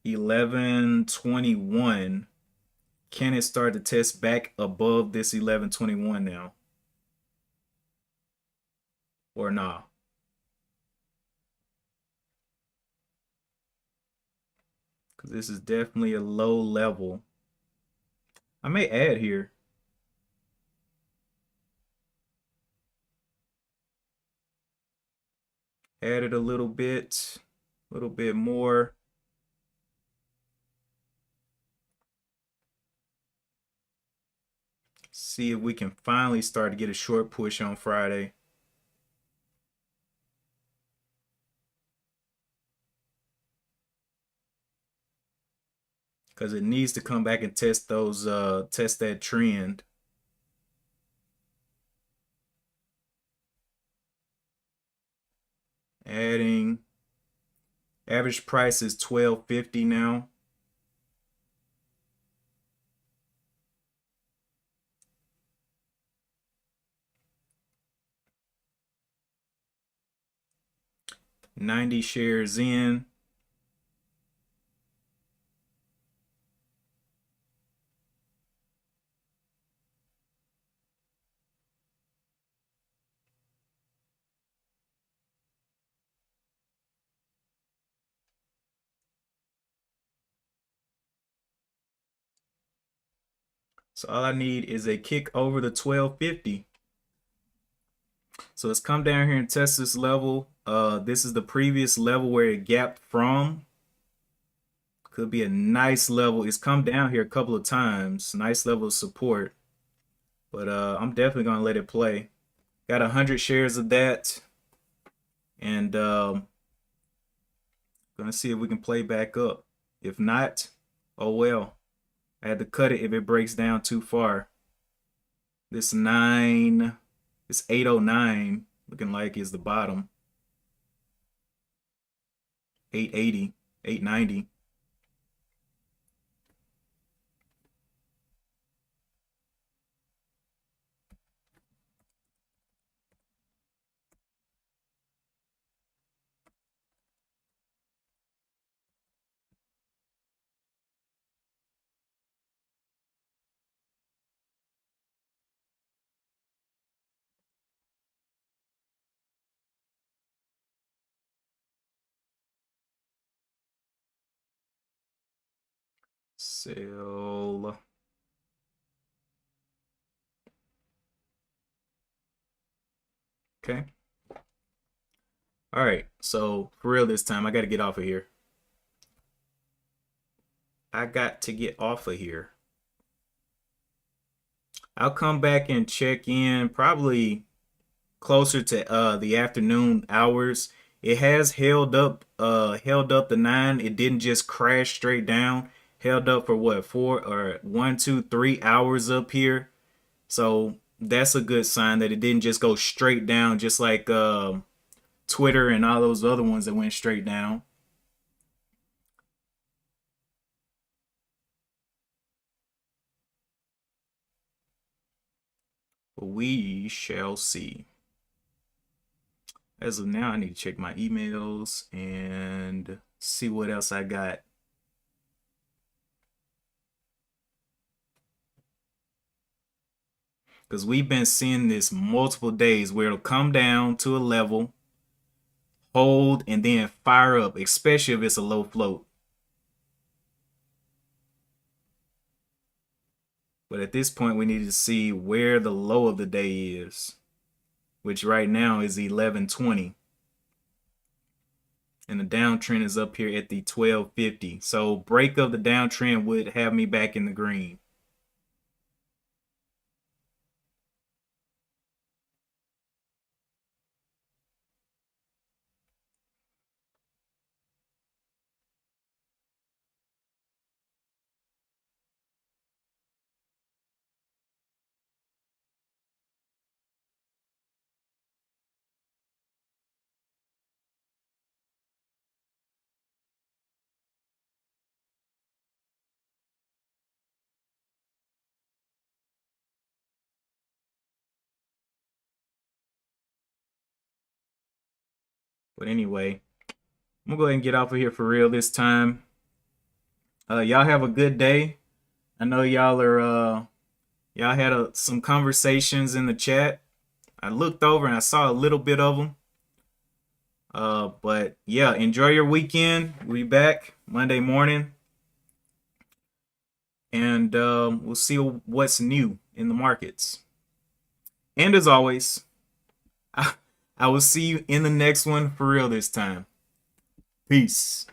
Speaker 1: 1121, can it start to test back above this 1121 now? Or nah? Because this is definitely a low level. I may add here. Add it a little bit more. See if we can finally start to get a short push on Friday. Because it needs to come back and test those test that trend. Adding. Average price is $12.50 now. $90 shares in. So all I need is a kick over the 1250. So let's come down here and test this level. This is the previous level where it gapped from. Could be a nice level. It's come down here a couple of times. Nice level of support. But I'm definitely gonna let it play. Got 100 shares of that. And gonna see if we can play back up. If not, oh well. I had to cut it if it breaks down too far. This 809 looking like is the bottom. 880, 890. Sell. Okay. All right. So for real this time, I got to get off of here. I got to get off of here. I'll come back and check in probably closer to the afternoon hours. It has held up the 9. It didn't just crash straight down. Held up for what, 4 or 1, 2, 3 hours up here. So that's a good sign that it didn't just go straight down, just like Twitter and all those other ones that went straight down. We shall see. As of now, I need to check my emails and see what else I got. because we've been seeing this multiple days where it'll come down to a level, hold, and then fire up, especially if it's a low float. But at this point, we need to see where the low of the day is, which right now is 1120. And the downtrend is up here at the 1250. So break of the downtrend would have me back in the green. But anyway, I'm gonna go ahead and get off of here for real this time. Y'all have a good day. I know y'all had some conversations in the chat. I looked over and I saw a little bit of them. But yeah, enjoy your weekend. We'll be back Monday morning, and we'll see what's new in the markets. And as always, I will see you in the next one for real this time. Peace.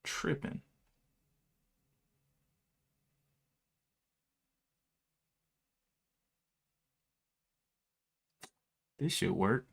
Speaker 1: Tripping. This should work.